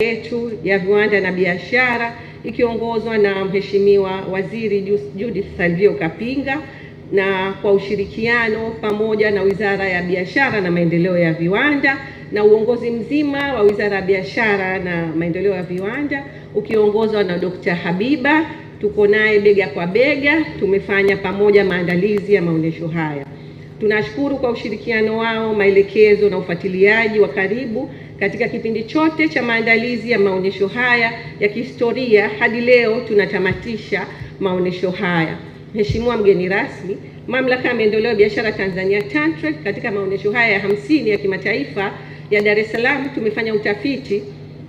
yetu ya viwanda na biashara ikiongozwa na Mheshimiwa Waziri Judith Salvio Kapinga na kwa ushirikiano pamoja na Wizara ya Biashara na Maendeleo ya Viwanda na uongozi mzima wa Wizara ya Biashara na Maendeleo ya Viwanda ukiongozwa na Dr. Habiba. Tuko naye bega kwa bega, tumefanya pamoja maandalizi ya maonesho haya. Tunashukuru kwa ushirikiano wao, maelekezo na ufuatiliaji wa karibu katika kipindi chote cha maandalizi ya maonesho haya ya kihistoria hadi leo tunatamatisha maonesho haya. Mheshimiwa mgeni rasmi, Mamlaka ya Maendeleo ya Biashara Tanzania TanTrade, katika maonesho haya ya 50 ya kimataifa ya Dar es Salaam tumefanya utafiti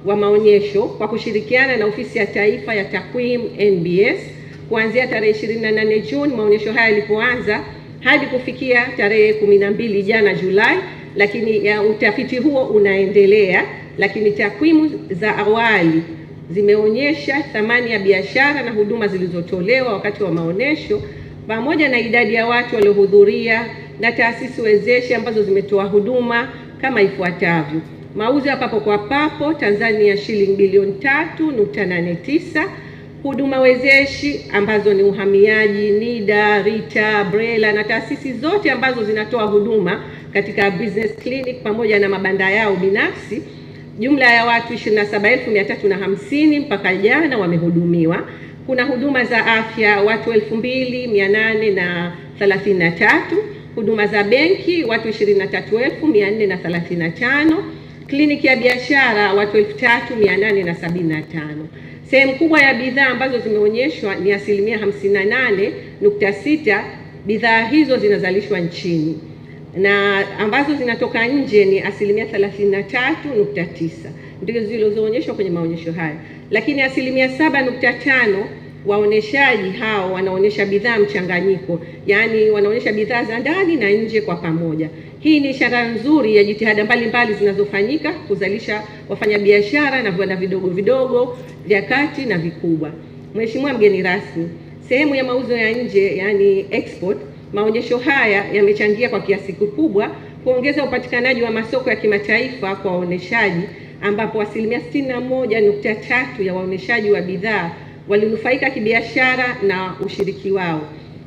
wa maonyesho kwa kushirikiana na Ofisi ya Taifa ya Takwimu NBS kuanzia tarehe 28 Juni maonyesho haya yalipoanza hadi kufikia tarehe 12 jana Julai, lakini ya utafiti huo unaendelea, lakini takwimu za awali zimeonyesha thamani ya biashara na huduma zilizotolewa wakati wa maonyesho pamoja na idadi ya watu waliohudhuria na taasisi wezeshi ambazo zimetoa huduma kama ifuatavyo. Mauzo ya papo kwa papo Tanzania shilingi bilioni 3.89, huduma wezeshi ambazo ni uhamiaji, NIDA, RITA, BRELA na taasisi zote ambazo zinatoa huduma katika business clinic pamoja na mabanda yao binafsi, jumla ya watu 27,350 mpaka jana wamehudumiwa. Kuna huduma za afya watu 2,833, huduma za benki watu 23,435, kliniki ya biashara watu 3,875. Sehemu kubwa ya bidhaa ambazo zimeonyeshwa ni 58.6%. Bidhaa hizo zinazalishwa nchini na ambazo zinatoka nje ni 33.9%, ndizo zilizoonyeshwa kwenye maonyesho haya. Lakini 7.5% waoneshaji hao wanaonyesha bidhaa mchanganyiko, yani wanaonyesha bidhaa za ndani na nje kwa pamoja. Hii ni ishara nzuri ya jitihada mbalimbali zinazofanyika kuzalisha wafanyabiashara na viwanda vidogo vidogo, vya kati na vikubwa. Mheshimiwa mgeni rasmi, sehemu ya mauzo ya nje yani export, maonyesho haya yamechangia kwa kiasi kikubwa kuongeza upatikanaji wa masoko ya kimataifa kwa waoneshaji, ambapo 61.3% ya waoneshaji wa bidhaa walinufaika kibiashara na ushiriki wao.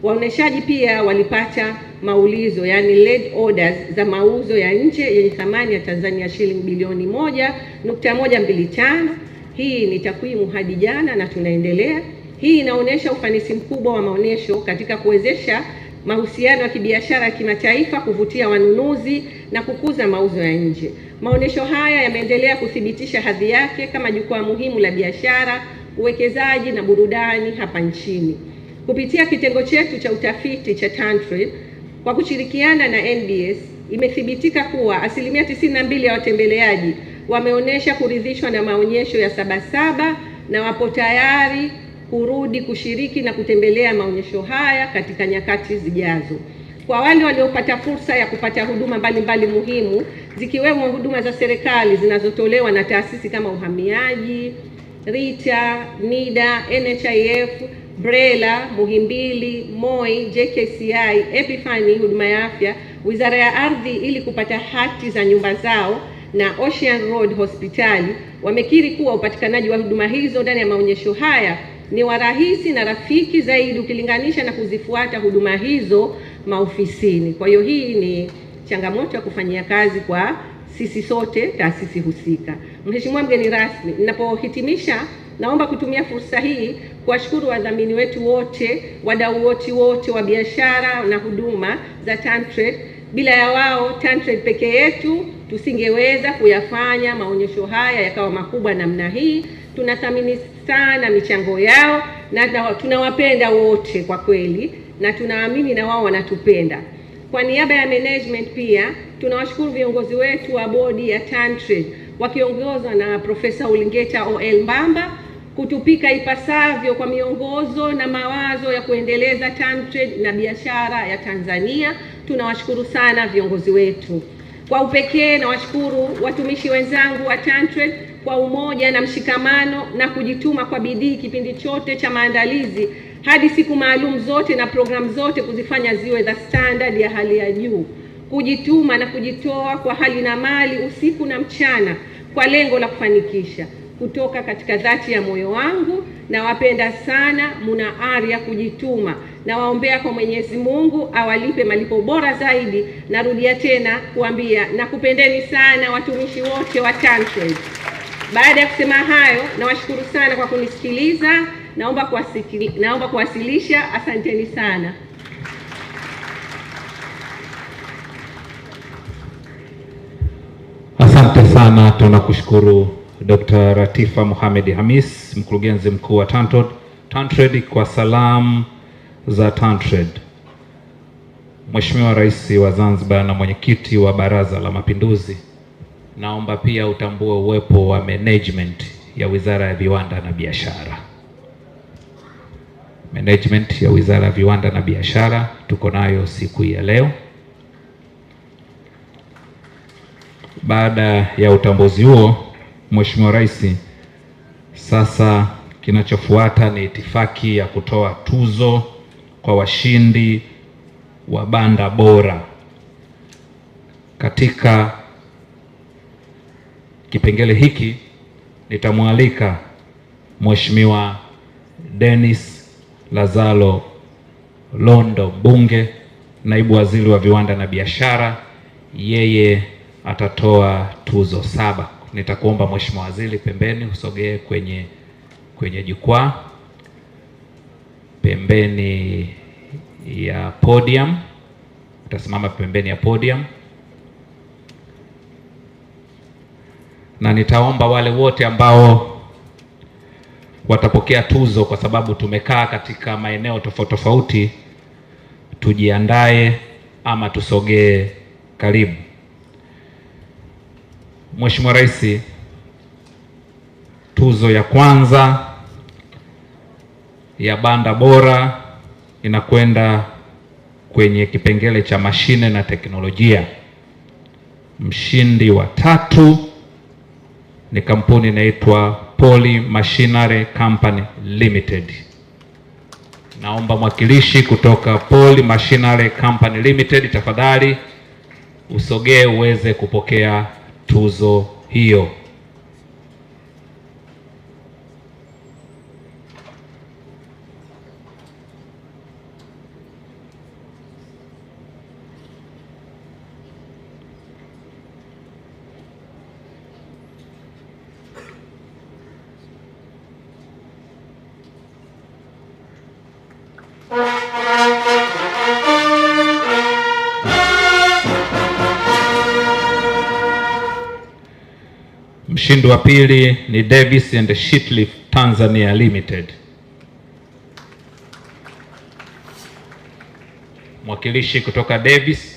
Waoneshaji pia walipata maulizo yani lead orders za mauzo ya nje yenye thamani ya Tanzania shilingi bilioni 1.125. Hii ni takwimu hadi jana na tunaendelea. Hii inaonyesha ufanisi mkubwa wa maonesho katika kuwezesha mahusiano ya kibiashara ya kimataifa, kuvutia wanunuzi na kukuza mauzo ya nje. Maonesho haya yameendelea kuthibitisha hadhi yake kama jukwaa muhimu la biashara, uwekezaji na burudani hapa nchini. Kupitia kitengo chetu cha utafiti cha TanTrade kwa kushirikiana na NBS, imethibitika kuwa 92% ya watembeleaji wameonyesha kuridhishwa na maonyesho ya Sabasaba na wapo tayari kurudi kushiriki na kutembelea maonyesho haya katika nyakati zijazo. Kwa wale waliopata fursa ya kupata huduma mbalimbali muhimu zikiwemo huduma za serikali zinazotolewa na taasisi kama uhamiaji, RITA, NIDA, NHIF, BRELA, Muhimbili, MOI, JKCI, Epifani, huduma ya afya, Wizara ya Ardhi ili kupata hati za nyumba zao na Ocean Road Hospitali, wamekiri kuwa upatikanaji wa huduma hizo ndani ya maonyesho haya ni wa rahisi na rafiki zaidi ukilinganisha na kuzifuata huduma hizo maofisini. Kwa hiyo hii ni changamoto ya kufanyia kazi kwa sisi sote taasisi husika. Mheshimiwa mgeni rasmi, ninapohitimisha naomba kutumia fursa hii kuwashukuru wadhamini wetu wote, wadau wote wa biashara na huduma za TanTrade. Bila ya wao TanTrade peke yetu tusingeweza kuyafanya maonyesho haya yakawa makubwa namna hii. Tunathamini sana michango yao na tunawapenda wote kwa kweli, na tunaamini na wao wanatupenda. Kwa niaba ya management pia tunawashukuru viongozi wetu wa bodi ya TanTrade wakiongozwa na Profesa Ulingeta OL Mbamba kutupika ipasavyo kwa miongozo na mawazo ya kuendeleza TanTrade na biashara ya Tanzania. Tunawashukuru sana viongozi wetu. Kwa upekee na washukuru watumishi wenzangu wa TanTrade kwa umoja na mshikamano na kujituma kwa bidii kipindi chote cha maandalizi hadi siku maalum zote na programu zote kuzifanya ziwe the standard ya hali ya juu. Kujituma na kujitoa kwa hali na mali usiku na mchana kwa lengo la kufanikisha. kutoka katika dhati ya moyo wangu. Nawapenda sana, muna ari ya kujituma. Nawaombea kwa Mwenyezi Mungu awalipe malipo bora zaidi. Narudia tena kuambia nakupendeni sana watumishi wote wa TanTrade. Baada ya kusema hayo, nawashukuru sana kwa kunisikiliza. Naomba kuwasilisha. Asanteni sana. Asante sana, tunakushukuru Dr. Latifa Mohamed Hamis, mkurugenzi mkuu wa TanTrade kwa salamu za TanTrade. Mheshimiwa Rais wa Zanzibar na mwenyekiti wa Baraza la Mapinduzi, naomba pia utambue uwepo wa management ya Wizara ya Viwanda na Biashara. Management ya Wizara ya Viwanda na Biashara tuko nayo siku ya leo. Baada ya utambuzi huo, Mheshimiwa Rais, sasa kinachofuata ni itifaki ya kutoa tuzo kwa washindi wa banda bora. Katika kipengele hiki nitamwalika Mheshimiwa Dennis Lazaro Londo Mbunge, naibu waziri wa viwanda na biashara. Yeye atatoa tuzo 7. Nitakuomba Mheshimiwa Waziri pembeni usogee kwenye jukwaa pembeni ya podium. Utasimama pembeni ya podium, na nitaomba wale wote ambao watapokea tuzo, kwa sababu tumekaa katika maeneo tofauti tofauti, tujiandae ama tusogee karibu. Mheshimiwa Rais, tuzo ya kwanza ya banda bora inakwenda kwenye kipengele cha mashine na teknolojia. Mshindi wa 3 ni kampuni inaitwa Poly Machinery Company Limited. Naomba mwakilishi kutoka Poly Machinery Company Limited tafadhali usogee uweze kupokea tuzo hiyo. Mshindi wa pili ni Davis and Sheetlift Tanzania Limited. Mwakilishi kutoka Davis.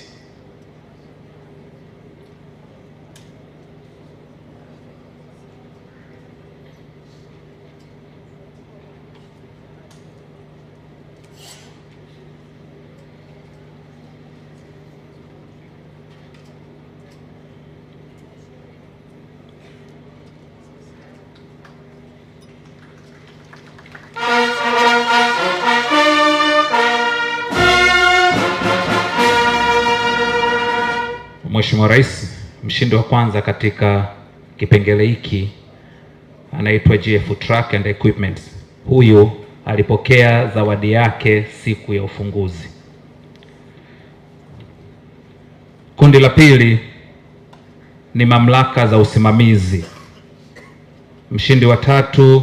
Mheshimiwa Rais, mshindi wa kwanza katika kipengele hiki anaitwa GF Truck and Equipment. Huyu alipokea zawadi yake siku ya ufunguzi. Kundi la pili ni mamlaka za usimamizi. Mshindi wa 3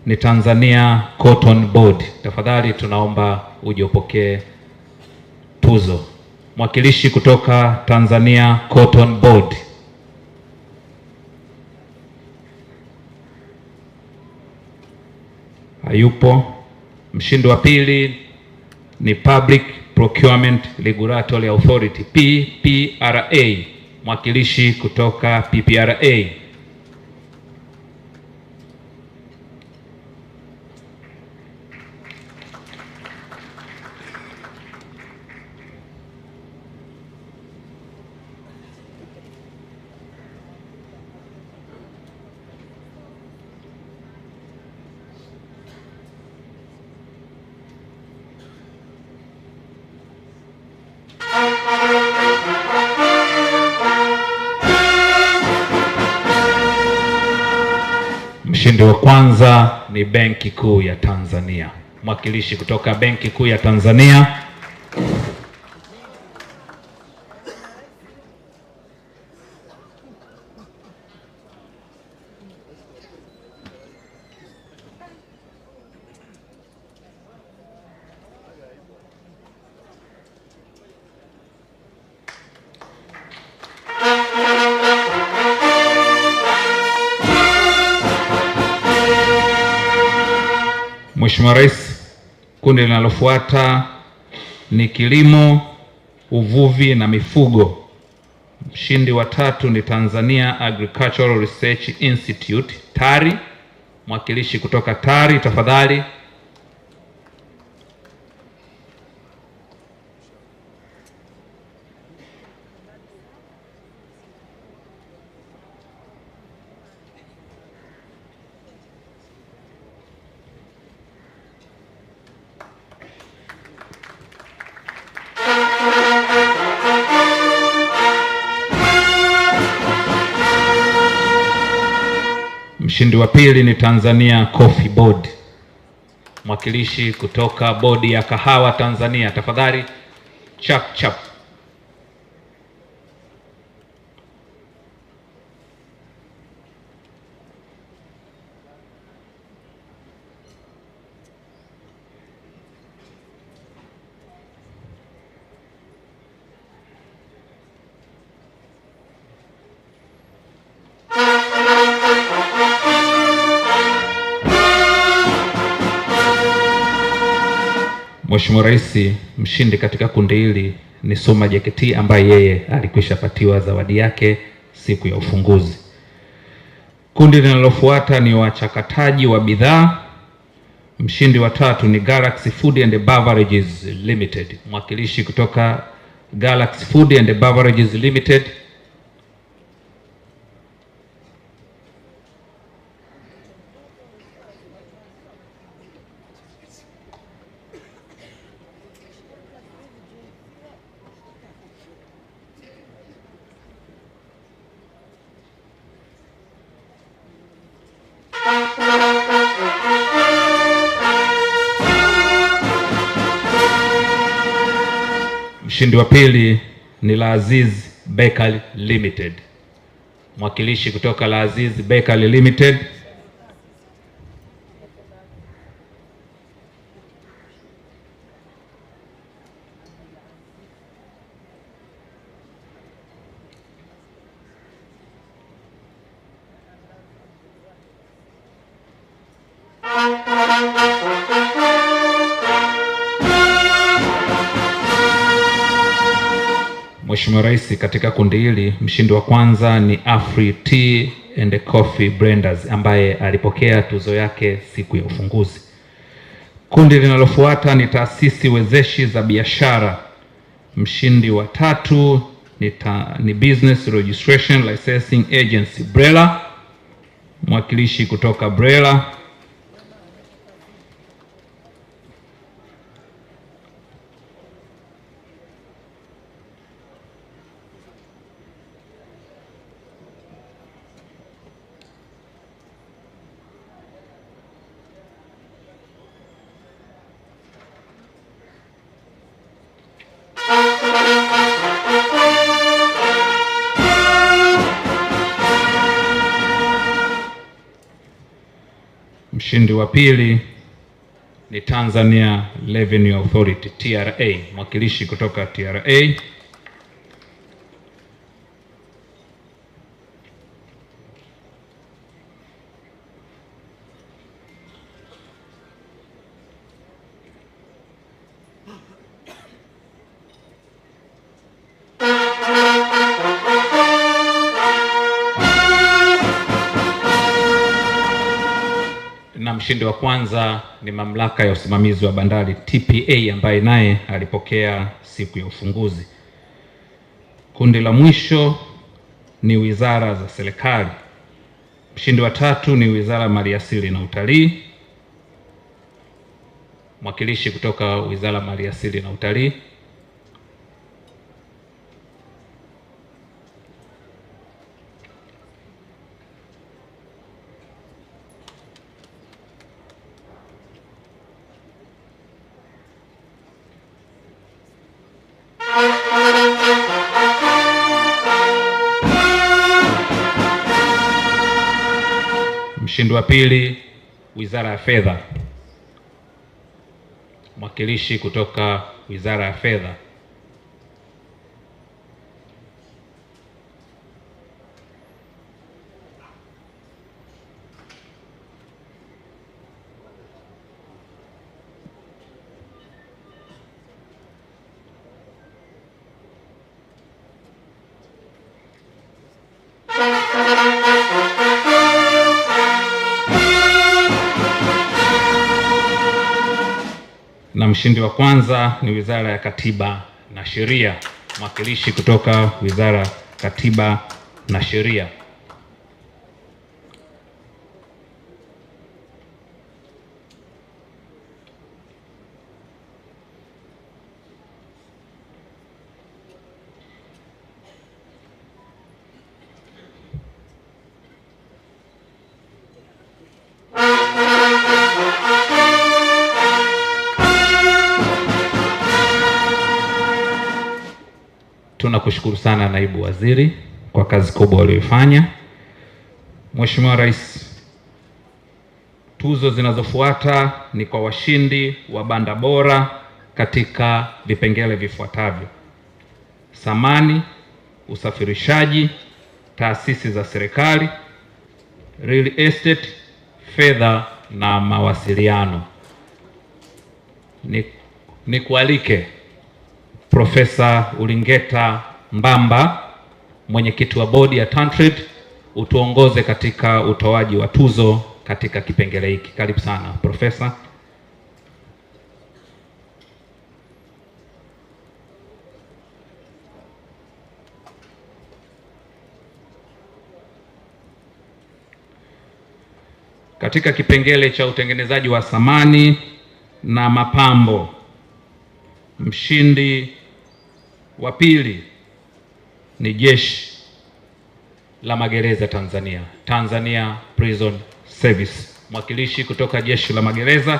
ni Tanzania Cotton Board. Tafadhali tunaomba uje upokee tuzo. Mwakilishi kutoka Tanzania Cotton Board. Hayupo. Mshindi wa pili ni Public Procurement Regulatory Authority, PPRA. Mwakilishi kutoka PPRA. Mshindi wa kwanza ni Benki Kuu ya Tanzania. Mwakilishi kutoka Benki Kuu ya Tanzania. Mheshimiwa Rais, kundi linalofuata ni kilimo, uvuvi na mifugo. Mshindi wa tatu ni Tanzania Agricultural Research Institute, TARI. Mwakilishi kutoka TARI tafadhali. Mshindi wa pili ni Tanzania Coffee Board. Mwakilishi kutoka bodi ya kahawa Tanzania tafadhali. Chap chap. Mheshimiwa Rais, mshindi katika kundi hili ni Suma JKT ambaye yeye alikwisha patiwa zawadi yake siku ya ufunguzi. Kundi linalofuata ni wachakataji wa bidhaa. Mshindi wa tatu ni Galaxy Food and Beverages Limited. Mwakilishi kutoka Galaxy Food and Beverages Limited. Mshindi wa pili ni Laaziz Bakery Limited. Mwakilishi kutoka Laaziz Bakery Limited. Mheshimiwa Rais, katika kundi hili mshindi wa kwanza ni Afri Tea and Coffee Blenders ambaye alipokea tuzo yake siku ya ufunguzi. Kundi linalofuata ni taasisi wezeshi za biashara. Mshindi wa tatu ni Business Registration Licensing Agency BRELA. Mwakilishi kutoka BRELA. Mshindi wa pili ni Tanzania Revenue Authority TRA. Mwakilishi kutoka TRA. Na mshindi wa kwanza ni mamlaka ya usimamizi wa bandari TPA ambaye naye alipokea siku ya ufunguzi. Kundi la mwisho ni wizara za serikali. Mshindi wa tatu ni Wizara ya Maliasili na Utalii. Mwakilishi kutoka Wizara ya Maliasili na Utalii. Mshindi wa pili, Wizara ya Fedha. Mwakilishi kutoka Wizara ya Fedha. Na mshindi wa kwanza ni Wizara ya Katiba na Sheria. Mwakilishi kutoka Wizara ya Katiba na Sheria. Tunakushukuru sana Naibu Waziri kwa kazi kubwa uliyoifanya. Mheshimiwa Rais, tuzo zinazofuata ni kwa washindi wa banda bora katika vipengele vifuatavyo: samani, usafirishaji, taasisi za serikali, real estate, fedha na mawasiliano. Nikualike Profesa Ulingeta Mbamba, mwenyekiti wa bodi ya TanTrade, utuongoze katika utoaji wa tuzo katika kipengele hiki. Karibu sana Profesa. Katika kipengele cha utengenezaji wa samani na mapambo, mshindi wa pili ni Jeshi la Magereza Tanzania, Tanzania Prison Service. Mwakilishi kutoka Jeshi la Magereza.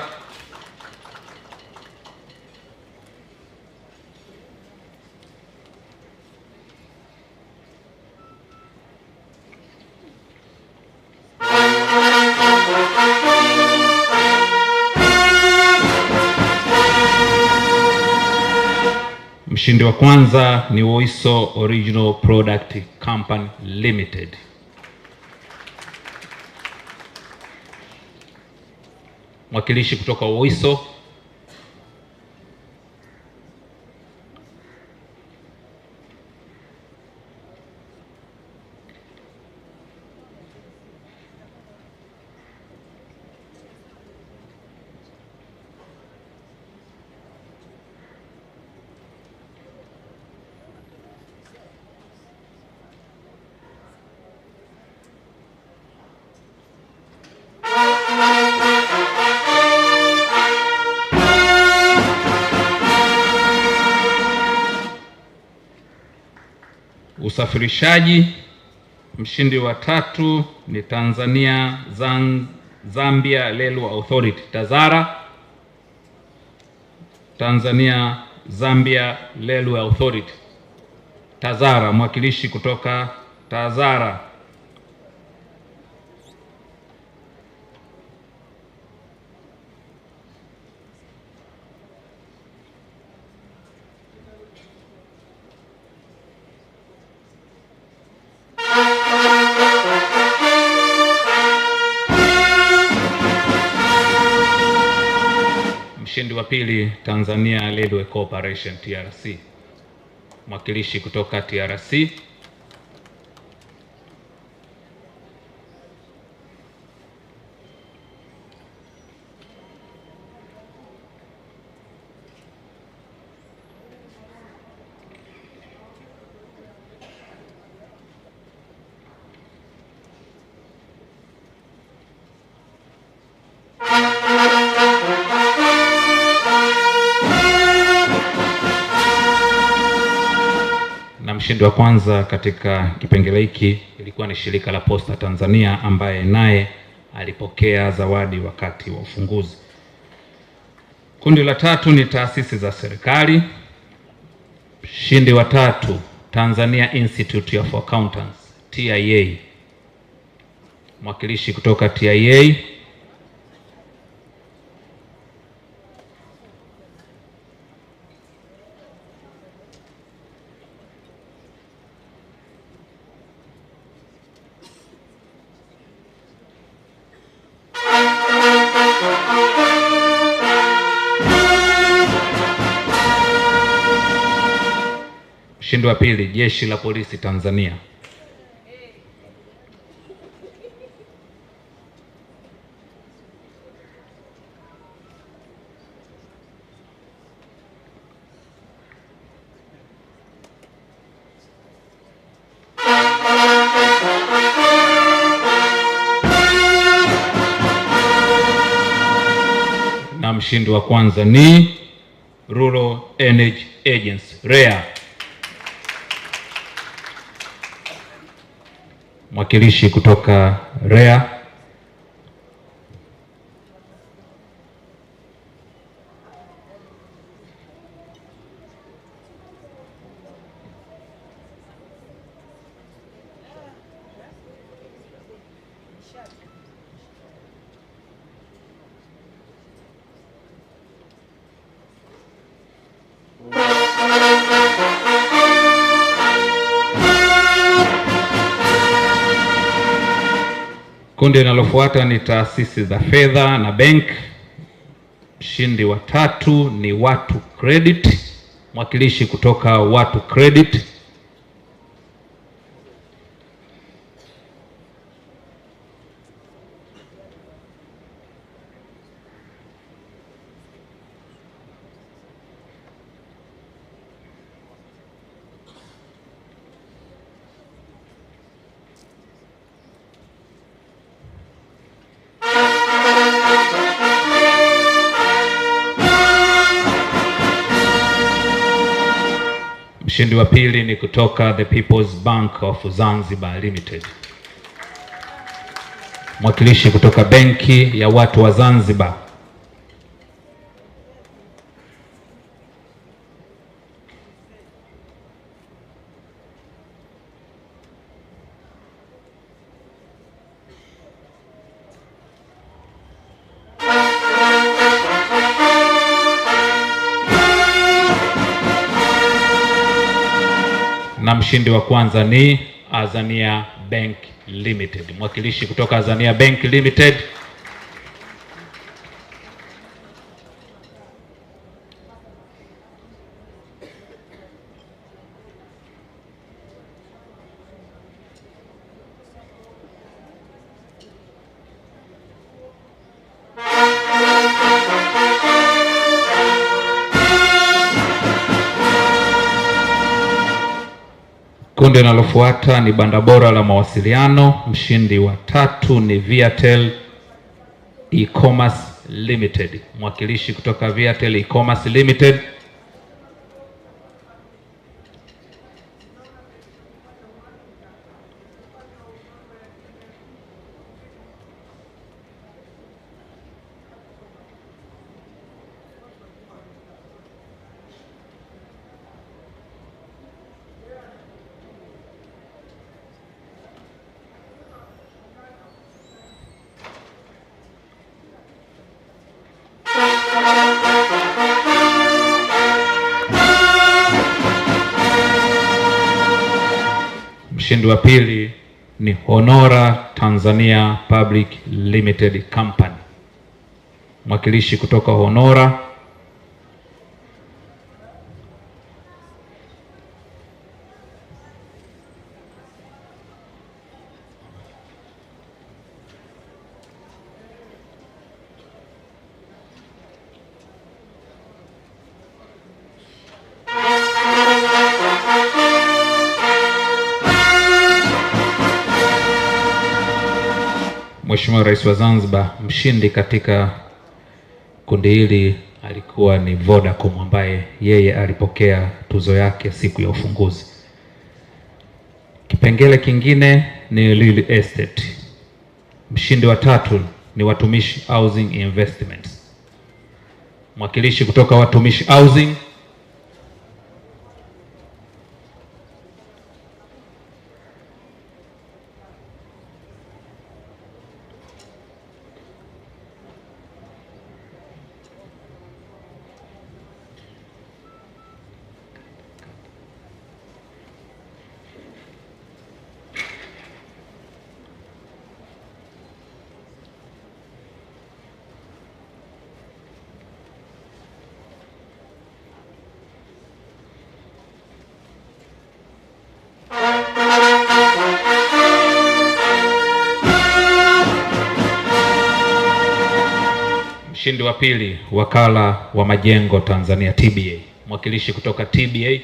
Mshindi wa kwanza ni Woiso Original Product Company Limited. Mwakilishi kutoka Woiso. Usafirishaji, mshindi wa tatu ni Tanzania Zambia Railway Authority, TAZARA. Tanzania Zambia Railway Authority, TAZARA. Mwakilishi kutoka TAZARA. Mshindi wa pili Tanzania Railway Corporation, TRC. Mwakilishi kutoka TRC. Mshindi wa kwanza katika kipengele hiki ilikuwa ni Shirika la Posta Tanzania, ambaye naye alipokea zawadi wakati wa ufunguzi. Kundi la tatu ni taasisi za serikali. Mshindi wa 3, Tanzania Institute of Accountants, TIA. Mwakilishi kutoka TIA. Mshindi wa 2, Jeshi la Polisi Tanzania. Na mshindi wa kwanza ni Rural Energy Agency, REA. Mwakilishi kutoka REA. Kundi linalofuata ni taasisi za fedha na bank. Mshindi wa 3 ni Watu Credit. Mwakilishi kutoka Watu Credit. Mshindi wa 2 ni kutoka The People's Bank of Zanzibar Limited. Mwakilishi kutoka benki ya watu wa Zanzibar. Na mshindi wa kwanza ni Azania Bank Limited. Mwakilishi kutoka Azania Bank Limited. Kundi linalofuata ni Banda Bora la Mawasiliano. Mshindi wa 3 ni Viatel E-Commerce Limited. Mwakilishi kutoka Viatel E-Commerce Limited. Mshindi wa 2 ni Honora Tanzania Public Limited Company. Mwakilishi kutoka Honora. Mheshimiwa Rais wa Zanzibar, mshindi katika kundi hili alikuwa ni Vodacom, ambaye yeye alipokea tuzo yake siku ya ufunguzi. Kipengele kingine ni Real Estate. Mshindi wa 3 ni Watumishi Housing Investments. Mwakilishi kutoka Watumishi Housing. Mshindi wa pili, Wakala wa Majengo Tanzania TBA. Mwakilishi kutoka TBA.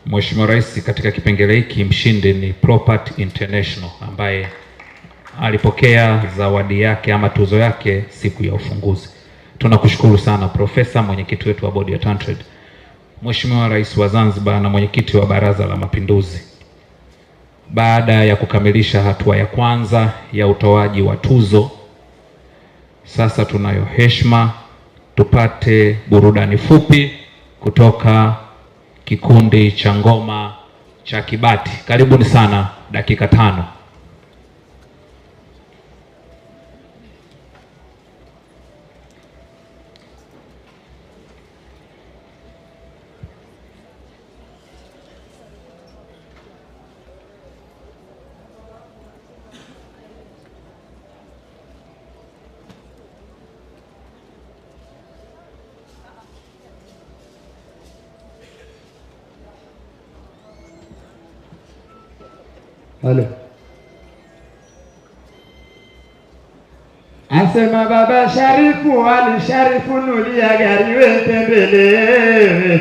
Mheshimiwa Rais, katika kipengele hiki mshindi ni Property International ambaye alipokea zawadi yake ama tuzo yake siku ya ufunguzi. Tunakushukuru sana Profesa, mwenyekiti wetu wa bodi ya TanTrade. Mheshimiwa Rais wa Zanzibar na mwenyekiti wa Baraza la Mapinduzi, baada ya kukamilisha hatua ya kwanza ya utoaji wa tuzo, sasa tunayo heshima tupate burudani fupi kutoka kikundi cha ngoma cha Kibati. Karibuni sana, dakika 5. Halo. Asema Baba Sharifu Ali Sharifu nulia gari wetembele.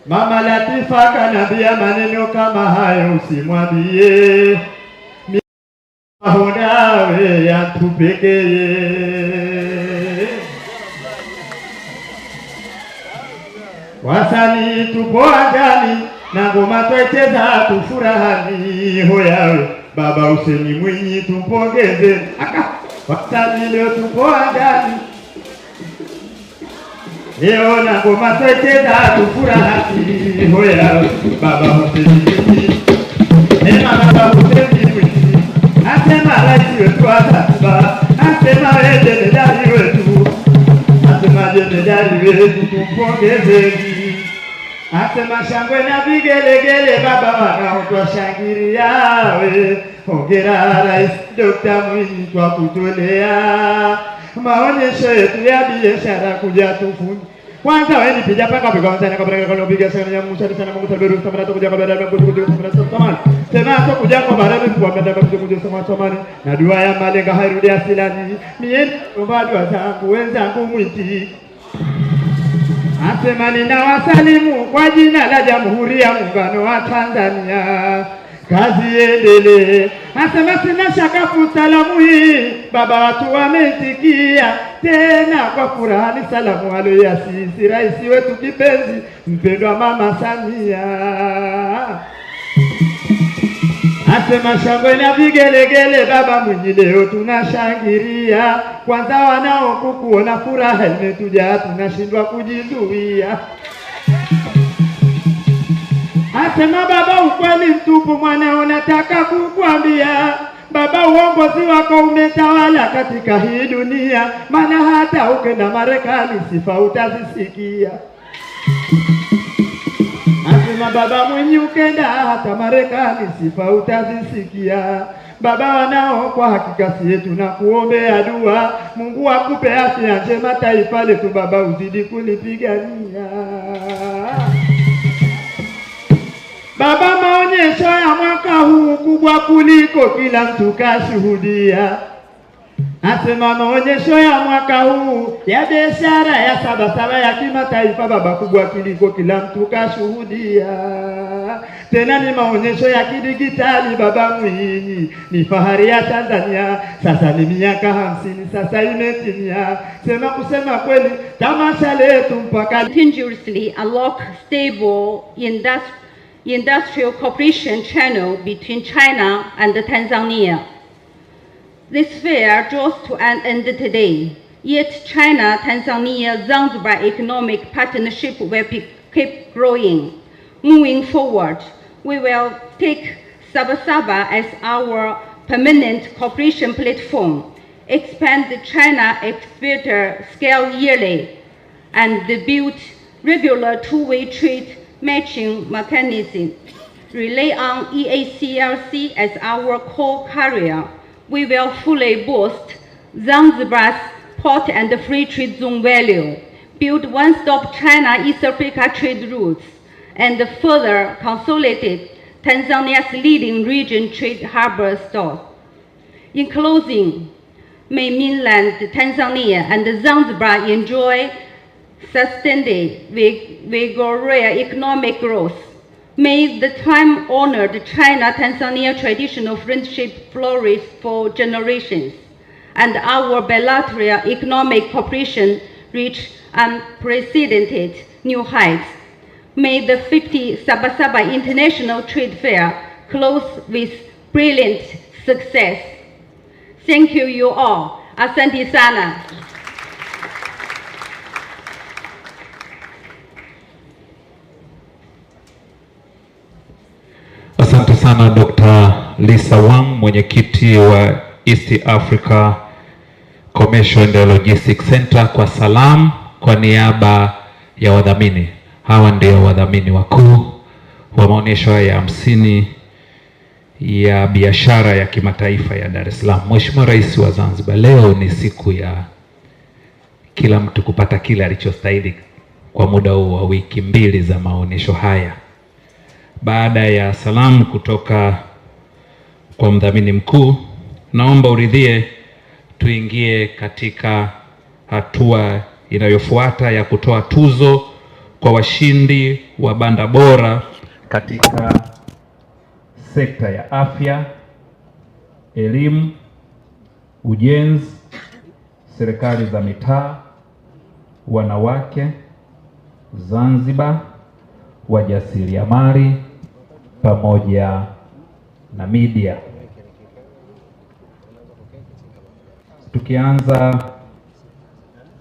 Mama Latifa kanambia maneno kama hayo usimwambie. Mahonawe yatupekeye. Wasani tupo angani na ngoma twecheza tufurahani. Hoyawe Baba Hussein Mwinyi tumpongeze. Wasani leo tupo angani, leo na ngoma twecheza tufurahani. Hoyawe Baba Hussein Mwinyi, Baba Hussein Mwinyi. Asema rais wetu wa Zanzibar, asema jenerali wetu, asema jenerali wetu tumpongezeni. Asema shangwe na vigelegele baba wanaotwashangilia we. Hongera Rais Dr. Mwinyi kwa kutolea maonyesho yetu ya biashara kuja tufundi. Kwanza wewe nipiga paka kwa kwanza na kabla ya kupiga sana ya Musa sana Mungu taberu sana kuja kwa baada ya kuja sana. Sema hapo kuja kwa baada ya kuja kwa samani na dua ya malenga hairudi asilani. Mimi omba dua zangu wenzangu mwiti. Asema ninawasalimu kwa jina la Jamhuri ya Muungano wa Tanzania. Kazi endelee. Asema sina shaka salamu hii baba watu wameitikia tena kwa furaha. Ni salamu aliyoasisi rais wetu kipenzi mpendwa Mama Samia. Asema shangwe na vigelegele baba Mwinyi leo tunashangilia. Kwanza wanao kukuona furaha imetuja tunashindwa kujizuia. Asema baba ukweli mtupu mwanao nataka kukwambia. Baba uongozi wako umetawala katika hii dunia. Maana hata ukenda Marekani sifa utazisikia. Asema baba Mwinyi ukenda hata Marekani sifa utazisikia. Baba wanao kwa hakika si tunakuombea dua. Mungu akupe afya njema taifa letu baba uzidi kulipigania. Baba maonyesho ya mwaka huu kubwa kuliko kila mtu kashuhudia. Asema maonyesho ya mwaka huu ya biashara ya Sabasaba ya kimataifa baba kubwa kuliko kila mtu kashuhudia. Tena ni maonyesho ya kidigitali baba Mwinyi, ni fahari ya Tanzania. Sasa ni miaka 50 sasa imetimia. Sema kusema kweli tamasha letu mpaka continuously unlock stable industrial cooperation channel between China and Tanzania. This fair draws to an end today, yet China-Tanzania-Zanzibar economic partnership will keep growing. Moving forward, we will take Sabasaba as our permanent cooperation platform expand the China exporter scale yearly, and build regular two-way trade matching mechanism. Rely on EACLC as our core carrier. We will fully boost Zanzibar's port and free trade zone value, build one-stop China-East Africa trade routes, and further consolidate Tanzania's leading region trade harbor stores. In closing, may mainland Tanzania and Zanzibar enjoy sustained vigorous economic growth. May the time-honored China-Tanzania traditional friendship flourish for generations, and our bilateral economic cooperation reach unprecedented new heights. May the 50th Sabasaba International Trade Fair close with brilliant success. Thank you all. Asante sana. Asante sana Dr. Lisa Wang, mwenyekiti wa East Africa Commercial and Logistics Center, kwa salamu kwa niaba ya wadhamini. Hawa ndio wadhamini wakuu wa maonyesho haya ya 50 ya biashara ya kimataifa ya Dar es Salaam. Mheshimiwa Rais wa Zanzibar, leo ni siku ya kila mtu kupata kile alichostahili kwa muda huu wa wiki mbili za maonyesho haya. Baada ya salamu kutoka kwa mdhamini mkuu, naomba uridhie tuingie katika hatua inayofuata ya kutoa tuzo kwa washindi wa banda bora katika sekta ya afya, elimu, ujenzi, serikali za mitaa, wanawake, Zanzibar, wajasiriamali pamoja na media. Tukianza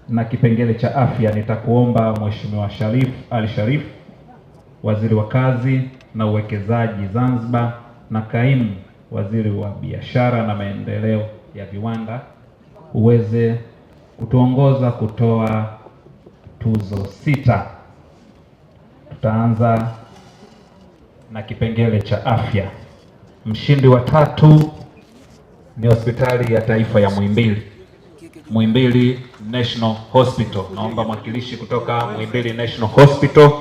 na kipengele cha afya, nitakuomba Mheshimiwa Ali Sharif, Waziri wa Kazi na Uwekezaji Zanzibar na Kaimu Waziri wa Biashara na Maendeleo ya Viwanda, uweze kutuongoza kutoa tuzo 6. Tutaanza na kipengele cha afya. Mshindi wa 3 ni Hospitali ya Taifa ya Muhimbili, Muhimbili National Hospital. Naomba mwakilishi kutoka Muhimbili National Hospital.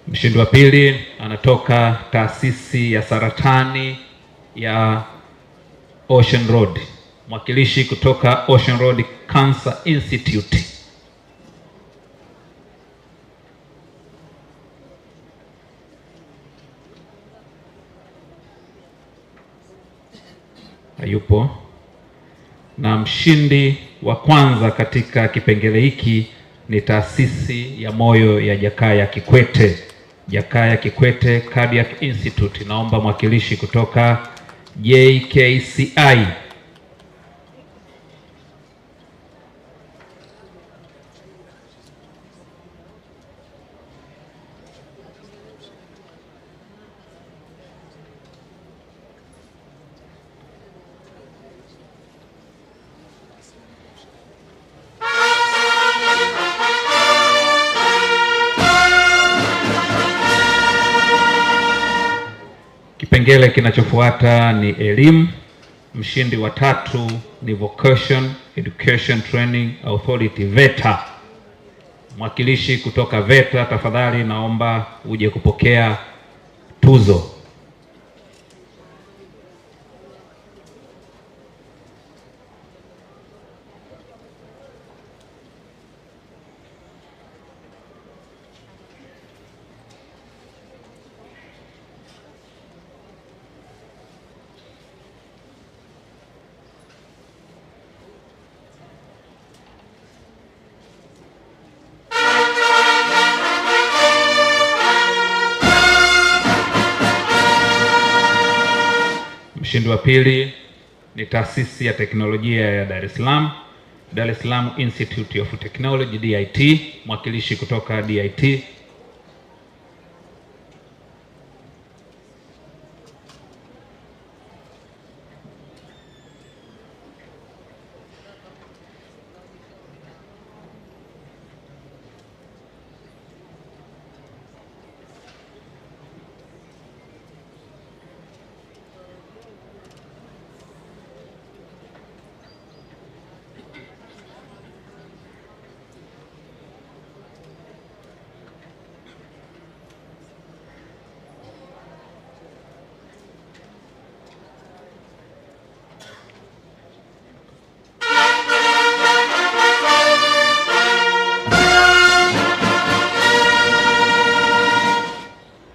Mshindi wa 2 anatoka taasisi ya saratani ya Ocean Road, mwakilishi kutoka Ocean Road Cancer Institute. Hayupo. Na mshindi wa kwanza katika kipengele hiki ni taasisi ya moyo ya Jakaya Kikwete, Jakaya Kikwete Cardiac Institute. Naomba mwakilishi kutoka JKCI. Kipengele kinachofuata ni elimu. Mshindi wa 3 ni Vocation Education Training Authority VETA. Mwakilishi kutoka VETA, tafadhali naomba uje kupokea tuzo. Mshindi wa pili ni taasisi ya teknolojia ya Dar es Salaam, Dar es Salaam Institute of Technology DIT, mwakilishi kutoka DIT.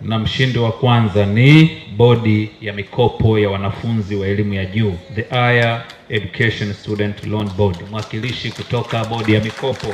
Na mshindi wa kwanza ni bodi ya mikopo ya wanafunzi wa elimu ya juu, the Higher Education Student Loan Board, mwakilishi kutoka bodi ya mikopo.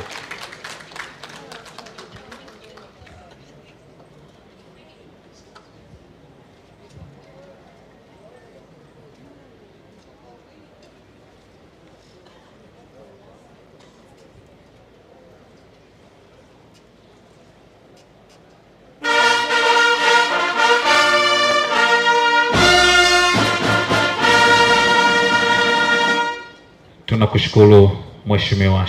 Tunakushukuru Mheshimiwa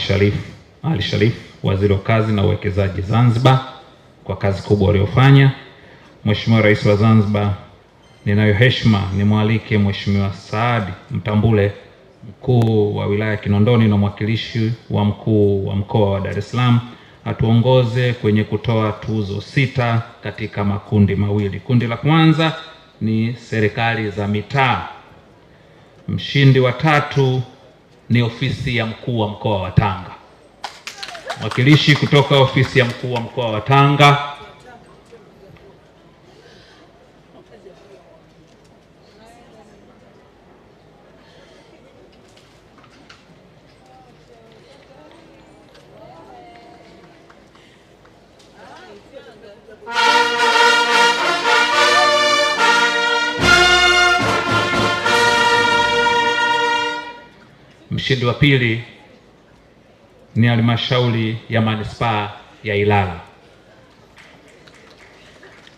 Ali Sharif, Waziri wa Kazi na Uwekezaji Zanzibar, kwa kazi kubwa uliyofanya. Mheshimiwa Rais wa Zanzibar, ninayo heshima nimwalike Mheshimiwa Saadi Mtambule, mkuu wa wilaya ya Kinondoni na mwakilishi wa mkuu wa mkoa wa Dar es Salaam, atuongoze kwenye kutoa tuzo 6 katika makundi mawili. Kundi la kwanza ni serikali za mitaa. Mshindi wa 3 ni ofisi ya mkuu wa mkoa wa Tanga. Mwakilishi kutoka ofisi ya mkuu wa mkoa wa Tanga. Mshindi wa pili ni halmashauri ya manispaa ya Ilala.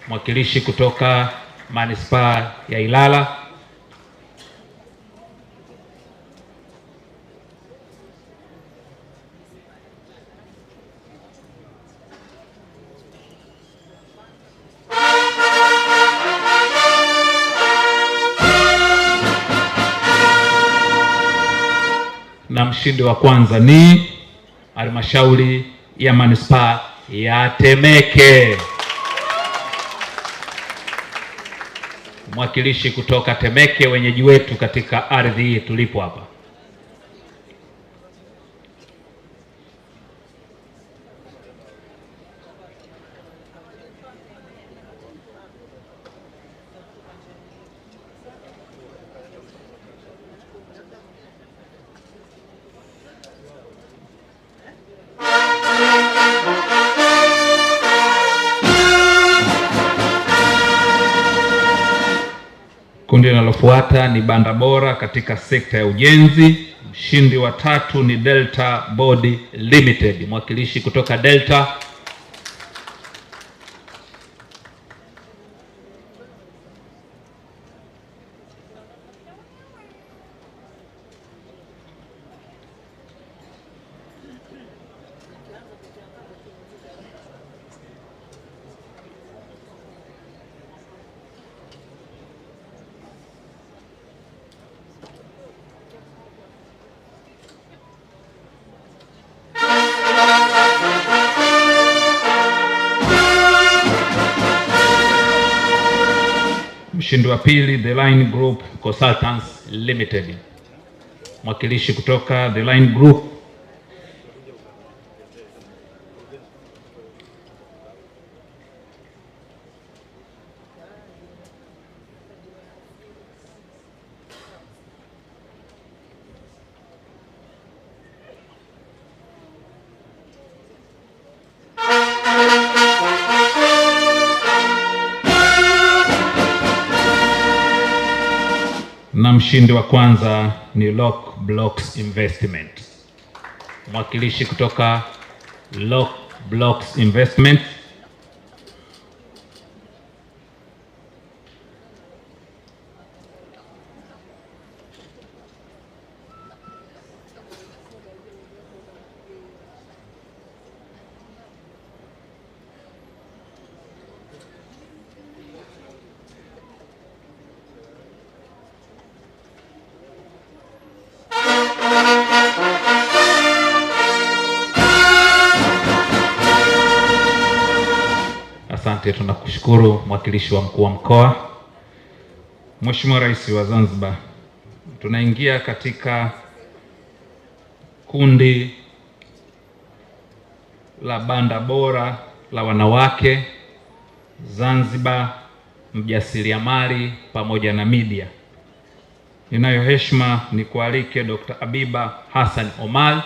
Mwakilishi kutoka manispaa ya Ilala. Na mshindi wa kwanza ni halmashauri ya manispaa ya Temeke. Mwakilishi kutoka Temeke, wenyeji wetu katika ardhi hii tulipo hapa. Kundi linalofuata ni banda bora katika sekta ya ujenzi. Mshindi wa 3 ni Delta Board Limited, mwakilishi kutoka Delta. Mshindi wa pili The Line Group Consultants Limited, mwakilishi kutoka The Line Group. Na mshindi wa kwanza ni Lock Blocks Investment. Mwakilishi kutoka Lock Blocks Investment. Asante, tunakushukuru mwakilishi wa mkuu wa mkoa. Mheshimiwa Rais wa Zanzibar, tunaingia katika kundi la banda bora la wanawake Zanzibar, mjasiriamali pamoja na media. Ninayo heshima ni kualike Dr. Abiba Hassan Omar,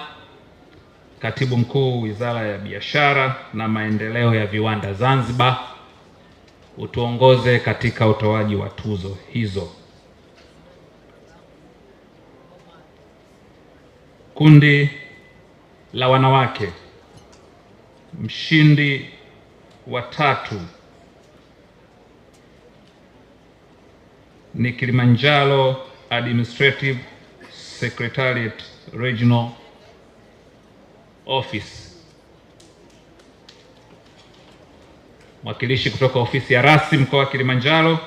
Katibu Mkuu Wizara ya Biashara na Maendeleo ya Viwanda Zanzibar, utuongoze katika utoaji wa tuzo hizo. Kundi la wanawake, mshindi wa 3 ni Kilimanjaro Administrative Secretariat Regional Office. Mwakilishi kutoka ofisi ya rasi mkoa wa Kilimanjaro.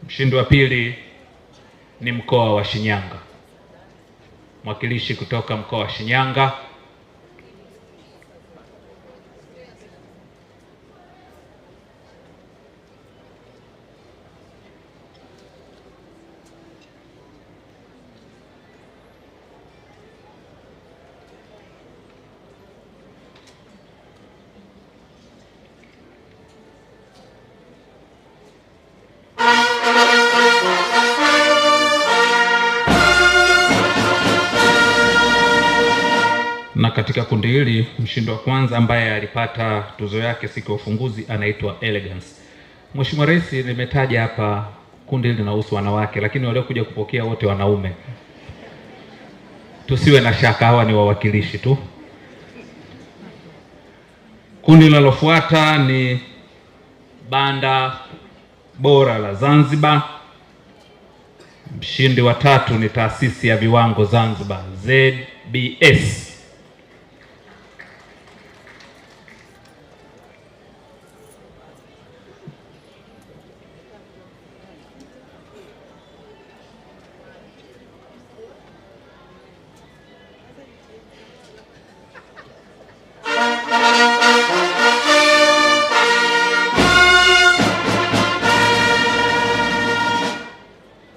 Mshindi wa pili ni mkoa wa Shinyanga. Mwakilishi kutoka mkoa wa Shinyanga. Na katika kundi hili mshindi wa kwanza ambaye alipata tuzo yake siku ya ufunguzi anaitwa Elegance. Mheshimiwa Rais, nimetaja hapa kundi hili linahusu wanawake, lakini waliokuja kupokea wote wanaume. Tusiwe na shaka, hawa ni wawakilishi tu. Kundi linalofuata ni banda bora la Zanzibar. Mshindi wa 3 ni Taasisi ya Viwango Zanzibar, ZBS.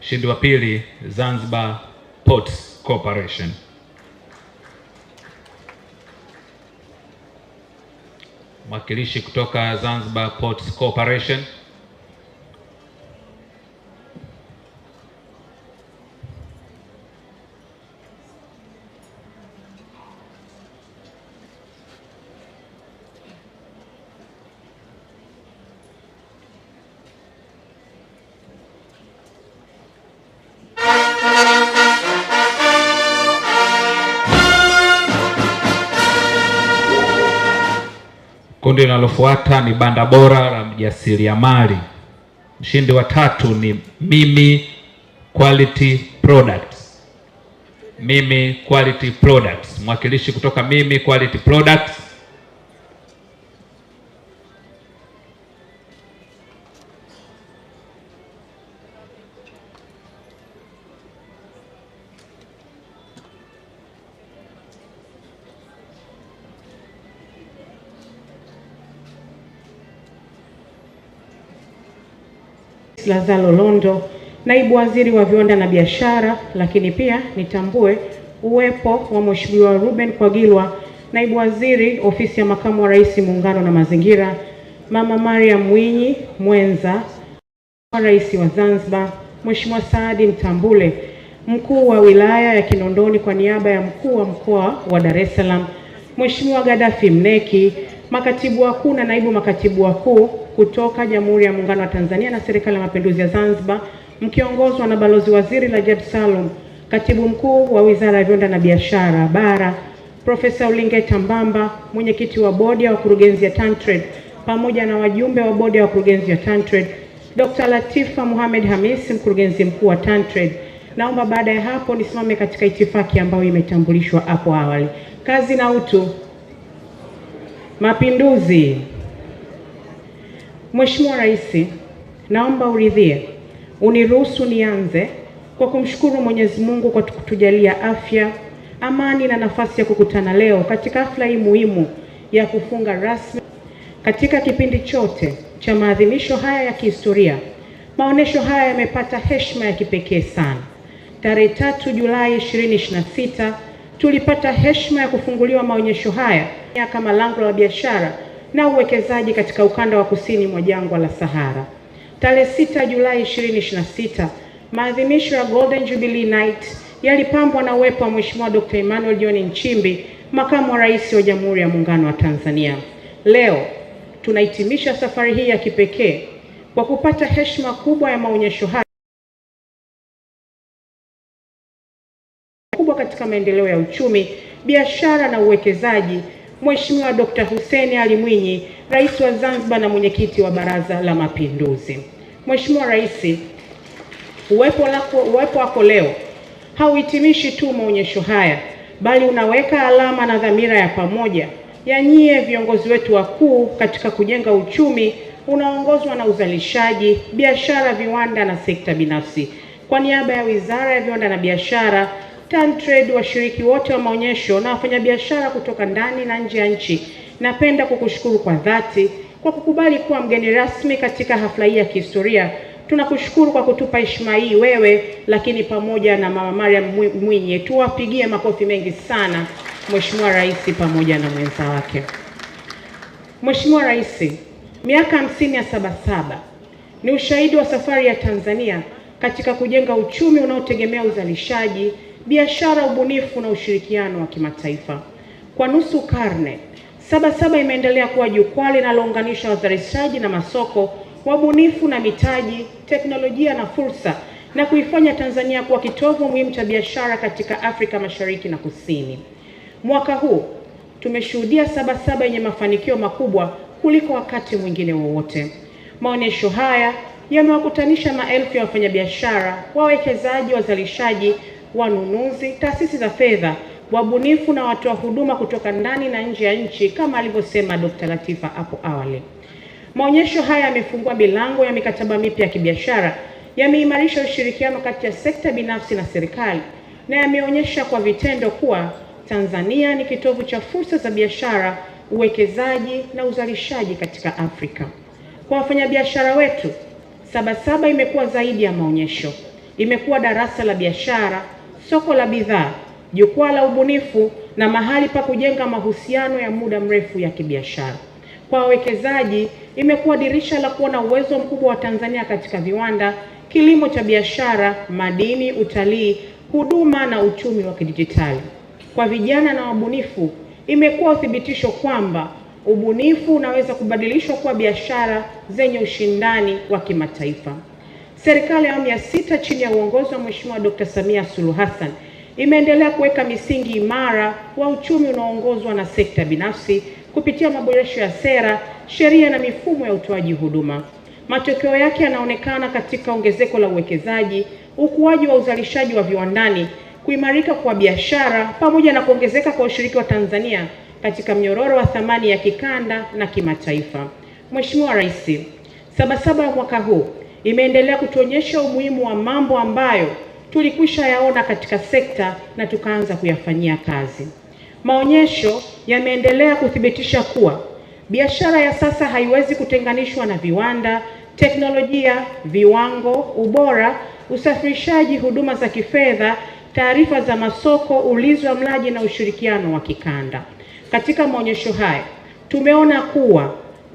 Mshindi wa pili Zanzibar Ports Corporation. Mwakilishi kutoka Zanzibar Ports Corporation. Kundi linalofuata ni banda bora la mjasiriamali. Mshindi wa 3 ni Mimi Quality Products. Mimi Quality Products. Mwakilishi kutoka Mimi Quality Products. Lazaro Londo, Naibu Waziri wa Viwanda na Biashara, lakini pia nitambue uwepo wa Mheshimiwa Ruben Kwagilwa, Naibu Waziri Ofisi ya Makamu wa Rais Muungano na Mazingira, Mama Mariam Mwinyi mwenza Rais wa Zanzibar, Mheshimiwa Saadi Mtambule, mkuu wa wilaya ya Kinondoni kwa niaba ya mkuu wa mkoa wa Dar es Salaam, Mheshimiwa Gaddafi Mneki, makatibu wakuu na naibu makatibu wakuu kutoka Jamhuri ya Muungano wa Tanzania na Serikali ya Mapinduzi ya Zanzibar, mkiongozwa na Balozi Waziri Rajab Salum, katibu mkuu wa Wizara ya Viwanda na Biashara Bara, Profesa Ulingeta Mbamba, mwenyekiti wa bodi ya wakurugenzi ya TanTrade, pamoja na wajumbe wa bodi ya wakurugenzi ya TanTrade, Dr. Latifa Mohamed Hamis, mkurugenzi mkuu wa TanTrade. Naomba baada ya hapo nisimame katika itifaki ambayo imetambulishwa hapo awali. Kazi na utu. Mapinduzi. Mheshimiwa Rais, naomba uridhie uniruhusu nianze kwa kumshukuru Mwenyezi Mungu kwa kutujalia afya, amani na nafasi ya kukutana leo katika hafla hii muhimu ya kufunga rasmi. Katika kipindi chote cha maadhimisho haya ya kihistoria, maonesho haya yamepata heshima ya kipekee sana. Tarehe 3 Julai 2026 tulipata heshima ya kufunguliwa maonyesho haya kama lango la biashara na uwekezaji katika ukanda wa kusini mwa jangwa la Sahara. Tarehe 6 Julai 2026 maadhimisho ya Golden Jubilee Night yalipambwa na uwepo wa Mheshimiwa Dr. Emmanuel John Nchimbi, makamu wa rais wa Jamhuri ya Muungano wa Tanzania. Leo tunahitimisha safari hii ya kipekee kwa kupata heshima kubwa ya maonyesho haya kubwa katika maendeleo ya uchumi, biashara na uwekezaji. Mheshimiwa Dr. Hussein Ali Mwinyi, Rais wa Zanzibar na mwenyekiti wa Baraza la Mapinduzi. Mheshimiwa Rais, uwepo wako leo hauhitimishi tu maonyesho haya, bali unaweka alama na dhamira ya pamoja ya nyie viongozi wetu wakuu katika kujenga uchumi unaongozwa na uzalishaji, biashara, viwanda na sekta binafsi. Kwa niaba ya Wizara ya Viwanda na Biashara, TanTrade, washiriki wote wa maonyesho na wafanyabiashara kutoka ndani na nje ya nchi, napenda kukushukuru kwa dhati kwa kukubali kuwa mgeni rasmi katika hafla hii ya kihistoria. Tunakushukuru kwa kutupa heshima hii wewe, lakini pamoja na Mama Mariam Mwinyi. Tuwapigie makofi mengi sana Mheshimiwa Rais pamoja na mwenza wake. Mheshimiwa Rais, miaka 50 ya Sabasaba ni ushahidi wa safari ya Tanzania katika kujenga uchumi unaotegemea uzalishaji, biashara, ubunifu na ushirikiano wa kimataifa. Kwa nusu karne, Sabasaba imeendelea kuwa jukwaa linalounganisha wazalishaji na masoko, wabunifu na mitaji, teknolojia na fursa, na kuifanya Tanzania kuwa kitovu muhimu cha biashara katika Afrika Mashariki na Kusini. Mwaka huu tumeshuhudia Sabasaba yenye mafanikio makubwa kuliko wakati mwingine wowote. Maonesho haya yamewakutanisha maelfu ya wafanyabiashara, wawekezaji, wazalishaji, wanunuzi, taasisi za fedha, wabunifu na watoa huduma kutoka ndani na nje ya nchi kama alivyosema Dr. Latifa hapo awali. Maonyesho haya yamefungua milango ya mikataba mipya ya kibiashara, yameimarisha ushirikiano kati ya sekta binafsi na serikali, na yameonyesha kwa vitendo kuwa Tanzania ni kitovu cha fursa za biashara, uwekezaji na uzalishaji katika Afrika. Kwa wafanyabiashara wetu, Sabasaba imekuwa zaidi ya maonyesho. Imekuwa darasa la biashara, soko la bidhaa, jukwaa la ubunifu na mahali pa kujenga mahusiano ya muda mrefu ya kibiashara. Kwa wawekezaji, imekuwa dirisha la kuona uwezo mkubwa wa Tanzania katika viwanda, kilimo cha biashara, madini, utalii, huduma na uchumi wa kidijitali. Kwa vijana na wabunifu, imekuwa uthibitisho kwamba ubunifu unaweza kubadilishwa kuwa biashara zenye ushindani wa kimataifa. Serikali ya awamu ya 6 chini ya uongozi wa Mheshimiwa Dr. Samia Suluhu Hassan imeendelea kuweka misingi imara wa uchumi unaoongozwa na sekta binafsi kupitia maboresho ya sera, sheria na mifumo ya utoaji huduma. Matokeo yake yanaonekana katika ongezeko la uwekezaji, ukuaji wa uzalishaji wa viwandani, kuimarika kwa biashara pamoja na kuongezeka kwa ushiriki wa Tanzania katika mnyororo wa thamani ya kikanda na kimataifa. Mheshimiwa Rais, Sabasaba ya mwaka huu imeendelea kutuonyesha umuhimu wa mambo ambayo tulikwisha yaona katika sekta na tukaanza kuyafanyia kazi. Maonyesho yameendelea kuthibitisha kuwa biashara ya sasa haiwezi kutenganishwa na viwanda, teknolojia, viwango, ubora, usafirishaji, huduma za kifedha, taarifa za masoko, ulinzi wa mlaji na ushirikiano wa kikanda. Katika maonyesho haya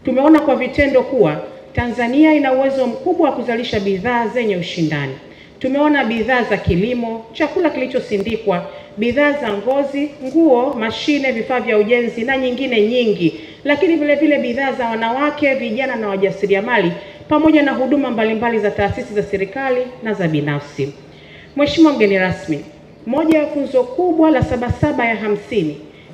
tumeona kwa vitendo kuwa Tanzania ina uwezo mkubwa wa kuzalisha bidhaa zenye ushindani. Tumeona bidhaa za kilimo, chakula kilichosindikwa, bidhaa za ngozi, nguo, mashine, vifaa vya ujenzi na nyingine nyingi, lakini vile vile bidhaa za wanawake, vijana na wajasiriamali, pamoja na huduma mbalimbali za taasisi za serikali na za binafsi. Mheshimiwa mgeni rasmi, moja ya funzo kubwa la Sabasaba ya 50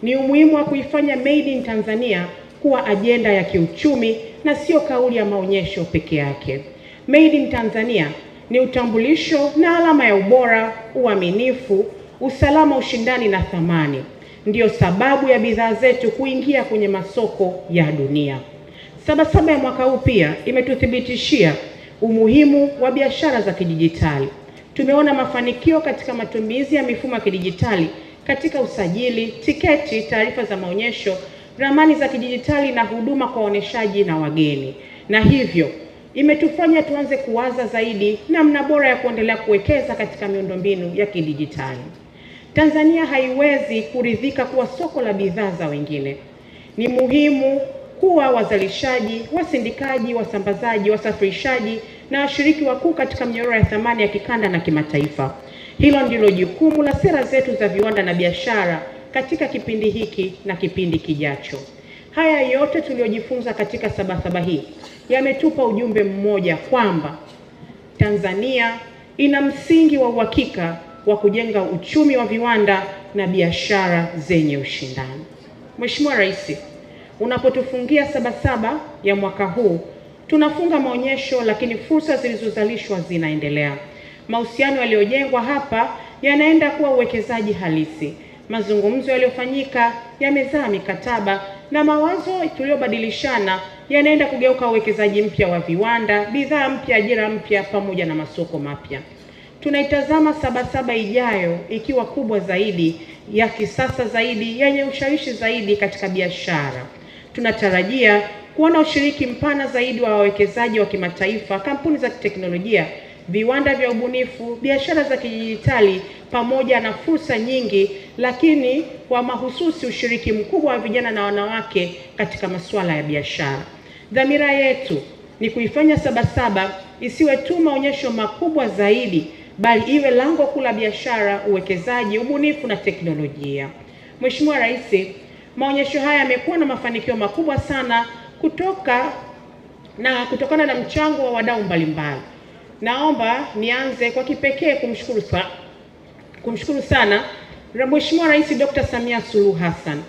ni umuhimu wa kuifanya Made in Tanzania kuwa ajenda ya kiuchumi na sio kauli ya maonyesho peke yake. Made in Tanzania ni utambulisho na alama ya ubora, uaminifu, usalama, ushindani na thamani. Ndiyo sababu ya bidhaa zetu kuingia kwenye masoko ya dunia. Sabasaba ya mwaka huu pia imetuthibitishia umuhimu wa biashara za kidijitali. Tumeona mafanikio katika matumizi ya mifumo ya kidijitali katika usajili, tiketi, taarifa za maonyesho, ramani za kidijitali na huduma kwa waoneshaji na wageni. Na hivyo imetufanya tuanze kuwaza zaidi namna bora ya kuendelea kuwekeza katika miundombinu ya kidijitali. Tanzania haiwezi kuridhika kuwa soko la bidhaa za wengine. Ni muhimu kuwa wazalishaji, wasindikaji, wasambazaji, wasafirishaji na washiriki wakuu katika mnyororo ya thamani ya kikanda na kimataifa. Hilo ndilo jukumu la sera zetu za viwanda na biashara katika kipindi hiki na kipindi kijacho. Haya yote tuliyojifunza katika Sabasaba hii yametupa ujumbe mmoja kwamba Tanzania ina msingi wa uhakika wa kujenga uchumi wa viwanda na biashara zenye ushindani. Mheshimiwa Rais, unapotufungia Sabasaba ya mwaka huu, tunafunga maonyesho lakini fursa zilizozalishwa zinaendelea. Mahusiano yaliyojengwa hapa yanaenda kuwa uwekezaji halisi. Mazungumzo yaliyofanyika yamezaa mikataba na mawazo tuliyobadilishana yanaenda kugeuka uwekezaji mpya wa viwanda, bidhaa mpya, ajira mpya pamoja na masoko mapya. Tunaitazama Sabasaba ijayo ikiwa kubwa zaidi, ya kisasa zaidi, yenye ushawishi zaidi katika biashara. Tunatarajia kuona ushiriki mpana zaidi wa wawekezaji wa kimataifa, kampuni za teknolojia, viwanda vya ubunifu, biashara za kidijitali pamoja na fursa nyingi, lakini kwa mahususi ushiriki mkubwa wa vijana na wanawake katika masuala ya biashara. Dhamira yetu ni kuifanya Sabasaba isiwe tu maonyesho makubwa zaidi, bali iwe lango kuu la biashara, uwekezaji, ubunifu na teknolojia. Mheshimiwa Rais, maonyesho haya yamekuwa na mafanikio makubwa sana kutokana na mchango wa wadau mbalimbali. Naomba nianze kwa kipekee kumshukuru sana Mheshimiwa Rais Dr. Samia Suluhu Hassan.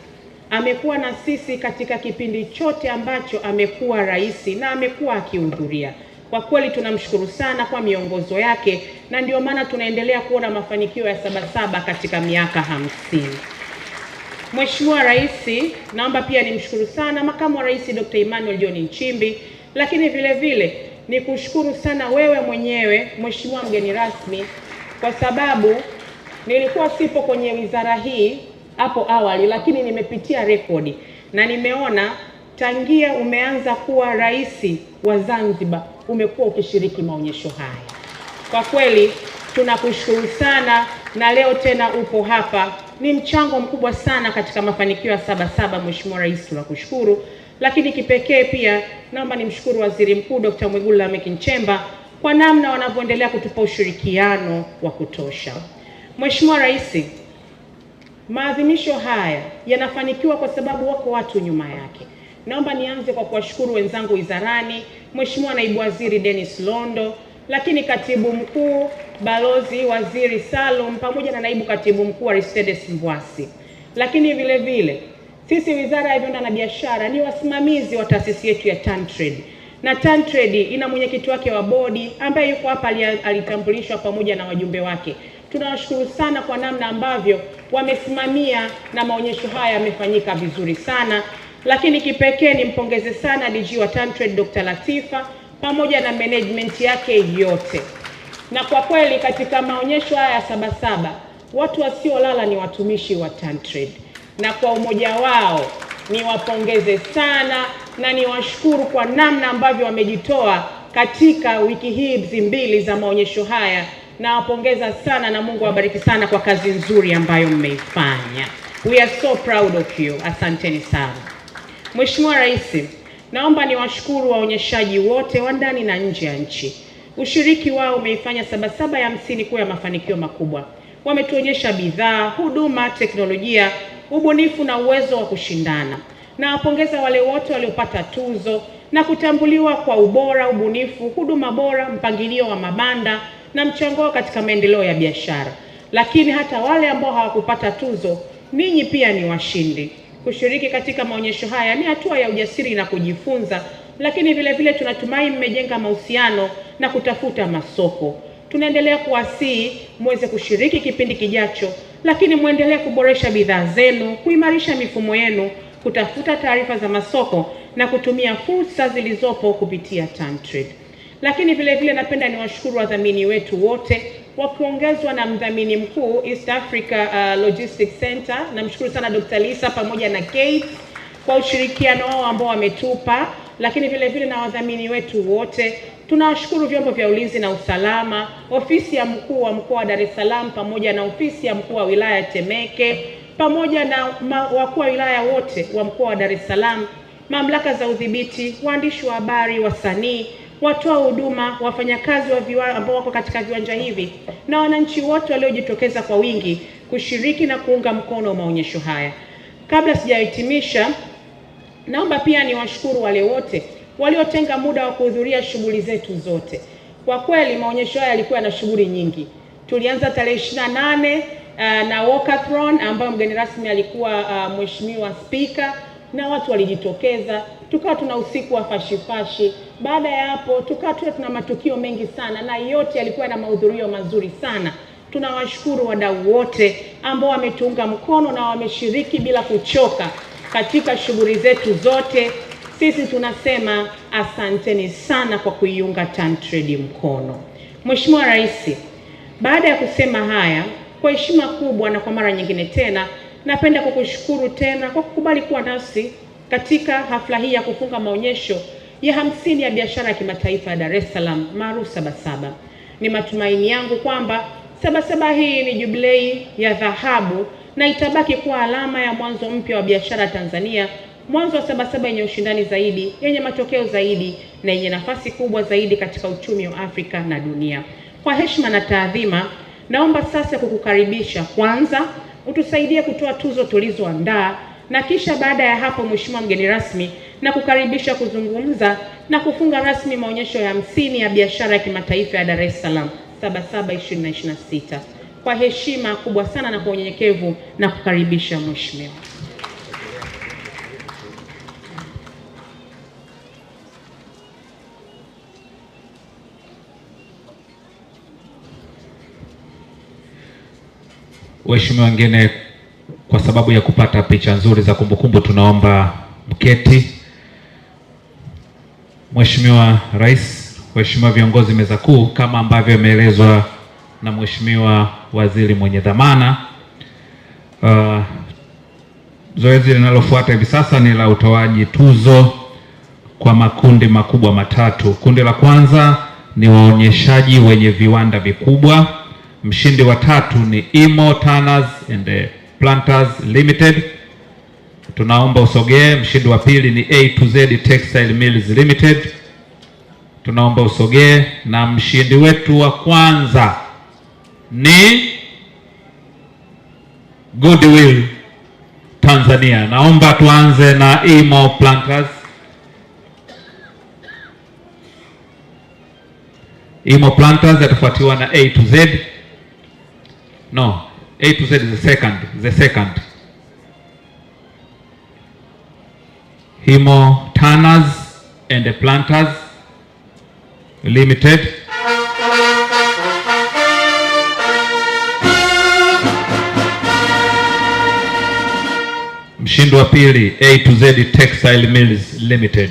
Amekuwa na sisi katika kipindi chote ambacho amekuwa rais na amekuwa akihudhuria. Kwa kweli tunamshukuru sana kwa miongozo yake, na ndio maana tunaendelea kuona mafanikio ya Sabasaba katika miaka 50. Mheshimiwa Rais, naomba pia nimshukuru sana Makamu wa Rais Dr. Emmanuel John Nchimbi, lakini vile vile ni kushukuru sana wewe mwenyewe Mheshimiwa mgeni rasmi, kwa sababu nilikuwa sipo kwenye wizara hii hapo awali, lakini nimepitia rekodi na nimeona tangia umeanza kuwa rais wa Zanzibar umekuwa ukishiriki maonyesho haya. Kwa kweli tunakushukuru sana, na leo tena upo hapa. Ni mchango mkubwa sana katika mafanikio ya Sabasaba. Mheshimiwa Rais, tunakushukuru. Lakini kipekee pia naomba nimshukuru Waziri Mkuu Dr. Mwigulu Lameck Nchemba kwa namna wanavyoendelea kutupa ushirikiano wa kutosha. Mheshimiwa Rais, maadhimisho haya yanafanikiwa kwa sababu wako watu nyuma yake. Naomba nianze kwa kuwashukuru wenzangu wizarani, Mheshimiwa Naibu Waziri Dennis Londo, lakini Katibu Mkuu Balozi Waziri Salum pamoja na Naibu Katibu Mkuu Aristides Mbwasi. Lakini vile vile sisi Wizara ya Viwanda na Biashara ni wasimamizi wa taasisi yetu ya TanTrade. Na TanTrade ina mwenyekiti wake wa bodi ambaye yuko hapa, alitambulishwa pamoja na wajumbe wake. Tunawashukuru sana kwa namna ambavyo wamesimamia na maonyesho haya yamefanyika vizuri sana. Lakini kipekee nimpongeze sana DG wa TanTrade Dr. Latifa pamoja na management yake yote. Na kwa kweli katika maonyesho haya ya Sabasaba, watu wasiolala ni watumishi wa TanTrade. Na kwa umoja wao niwapongeze sana na niwashukuru kwa namna ambavyo wamejitoa katika wiki hizi mbili za maonyesho haya. Nawapongeza sana na Mungu awabariki sana kwa kazi nzuri ambayo mmeifanya. We are so proud of you. Asanteni sana. Mheshimiwa Rais, Naomba niwashukuru waonyeshaji wote wa ndani na nje ya nchi. Ushiriki wao umeifanya Sabasaba ya 50 kuwa ya mafanikio makubwa. Wametuonyesha bidhaa, huduma, teknolojia, ubunifu na uwezo wa kushindana. Nawapongeza wale wote waliopata tuzo na kutambuliwa kwa ubora, ubunifu, huduma bora, mpangilio wa mabanda na mchango wao katika maendeleo ya biashara. Lakini hata wale ambao hawakupata tuzo, ninyi pia ni washindi. Kushiriki katika maonyesho haya ni hatua ya ujasiri na kujifunza, lakini vile vile tunatumai mmejenga mahusiano na kutafuta masoko. Tunaendelea kuwasihi muweze kushiriki kipindi kijacho, lakini muendelee kuboresha bidhaa zenu, kuimarisha mifumo yenu, kutafuta taarifa za masoko na kutumia fursa zilizopo kupitia TanTrade. Lakini vile vile napenda niwashukuru wadhamini wetu wote wakiongezwa na mdhamini mkuu East Africa Logistics Center. Namshukuru sana Dr. Lisa pamoja na Kate kwa ushirikiano wao ambao wametupa, lakini vile vile na wadhamini wetu wote. Tunawashukuru vyombo vya ulinzi na usalama, ofisi ya mkuu wa mkoa wa Dar es Salaam pamoja na ofisi ya mkuu wa wilaya ya Temeke pamoja na wakuu wa wilaya wote wa mkoa wa Dar es Salaam, mamlaka za udhibiti, waandishi wa habari, wasanii, watoa huduma, wafanyakazi wa viwanja ambao wako katika viwanja hivi na wananchi wote waliojitokeza kwa wingi kushiriki na kuunga mkono maonyesho haya. Kabla sijahitimisha, naomba pia niwashukuru wale wote waliotenga muda wa kuhudhuria shughuli zetu zote. Kwa kweli maonyesho haya yalikuwa na shughuli nyingi. Tulianza tarehe 28 na walkathon ambayo mgeni rasmi alikuwa Mheshimiwa Spika na watu walijitokeza. Tukawa tuna usiku wa fashifashi. Baada ya hapo tukawa tuna matukio mengi sana na yote yalikuwa na mahudhurio mazuri sana. Tunawashukuru wadau wote ambao wametuunga mkono na wameshiriki bila kuchoka katika shughuli zetu zote. Sisi tunasema asanteni sana kwa kuiunga TanTrade mkono. Mheshimiwa Rais, baada ya kusema haya, kwa heshima kubwa na kwa mara nyingine tena, napenda kukushukuru tena kwa kukubali kuwa nasi katika hafla hii ya kufunga maonyesho ya 50 ya biashara ya kimataifa ya Dar es Salaam maarufu Sabasaba. Ni matumaini yangu kwamba Sabasaba hii ni jubilei ya dhahabu na itabaki kuwa alama ya mwanzo mpya wa biashara Tanzania, mwanzo wa Sabasaba yenye ushindani zaidi, yenye matokeo zaidi na yenye nafasi kubwa zaidi katika uchumi wa Afrika na dunia. Kwa heshima na taadhima, naomba sasa kukukaribisha kwanza utusaidie kutoa tuzo tulizoandaa, na kisha baada ya hapo Mheshimiwa mgeni rasmi na kukaribisha kuzungumza na kufunga rasmi maonyesho ya 50 ya biashara ya kimataifa ya Dar es Salaam Sabasaba 2026. Kwa heshima kubwa sana na kwa unyenyekevu na kukaribisha Mheshimiwa. Waheshimiwa wengine, kwa sababu ya kupata picha nzuri za kumbukumbu, tunaomba mketi. Mheshimiwa Rais, Waheshimiwa viongozi meza kuu, kama ambavyo imeelezwa na Mheshimiwa Waziri mwenye dhamana, zoezi linalofuata hivi sasa ni la utoaji tuzo kwa makundi makubwa matatu. Kundi la kwanza ni waonyeshaji wenye viwanda vikubwa. Mshindi wa tatu ni Imo Tanners and Planters Limited. Tunaomba usogee. Mshindi wa pili ni A to Z Textile Mills Limited. Tunaomba usogee. Na mshindi wetu wa kwanza ni Goodwill Tanzania. Naomba tuanze na Imo Planters. Imo Planters atafuatiwa na A to Z. No, A to Z is the second. Imo Tanners and Planters Limited. Mshindi wa pili A to Z Textile Mills Limited.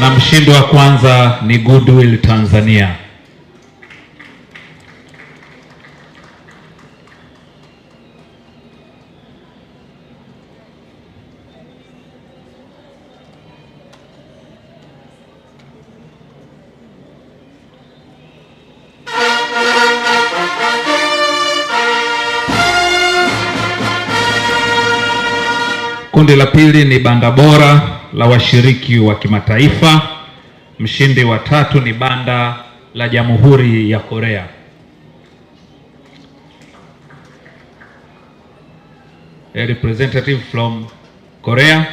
Na mshindi wa kwanza ni Goodwill Tanzania. Kundi la pili ni banda bora la washiriki wa kimataifa. Mshindi wa 3 ni banda la Jamhuri ya Korea. A representative from Korea.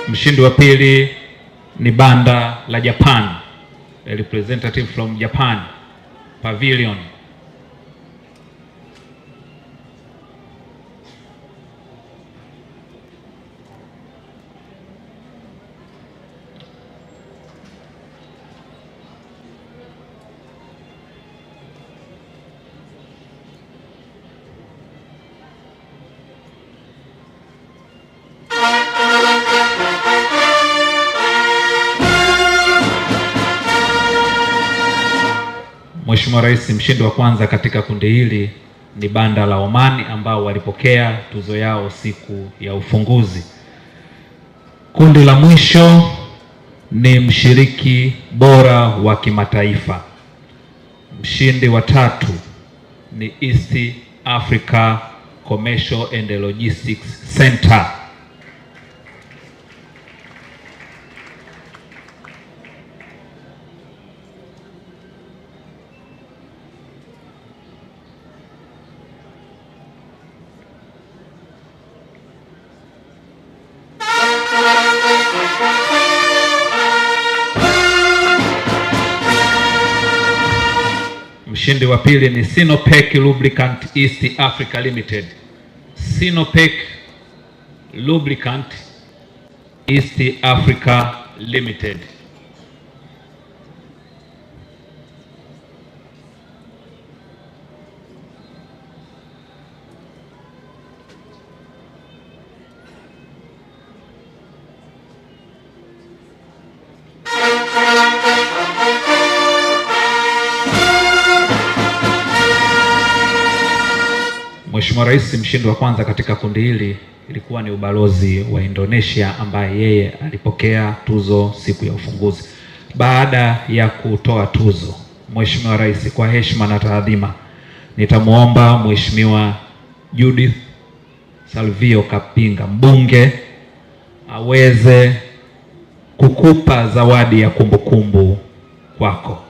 Mshindi wa pili ni banda la Japan. A representative from Japan Pavilion. Mheshimiwa Rais, mshindi wa kwanza katika kundi hili ni banda la Omani ambao walipokea tuzo yao siku ya ufunguzi. Kundi la mwisho ni mshiriki bora wa kimataifa. Mshindi wa 3 ni East Africa Commercial and Logistics Center. Mshindi wa pili ni Sinopec Lubricant East Africa Limited. Sinopec Lubricant East Africa Limited. Mheshimiwa Rais, mshindi wa kwanza katika kundi hili ilikuwa ni ubalozi wa Indonesia ambaye yeye alipokea tuzo siku ya ufunguzi. Baada ya kutoa tuzo, Mheshimiwa Rais, kwa heshima na taadhima, nitamwomba Mheshimiwa Judith Salvio Kapinga, mbunge, aweze kukupa zawadi ya kumbukumbu kwako.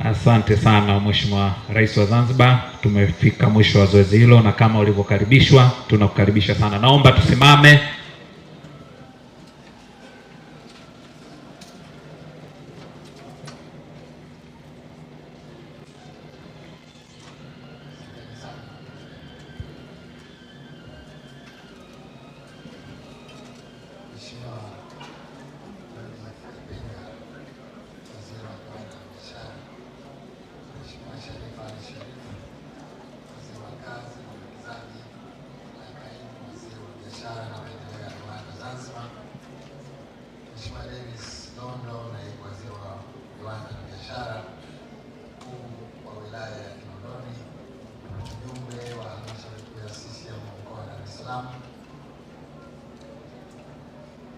Asante sana Mheshimiwa Rais wa Zanzibar. Tumefika mwisho wa zoezi hilo, na kama ulivyokaribishwa tunakukaribisha sana. Naomba tusimame.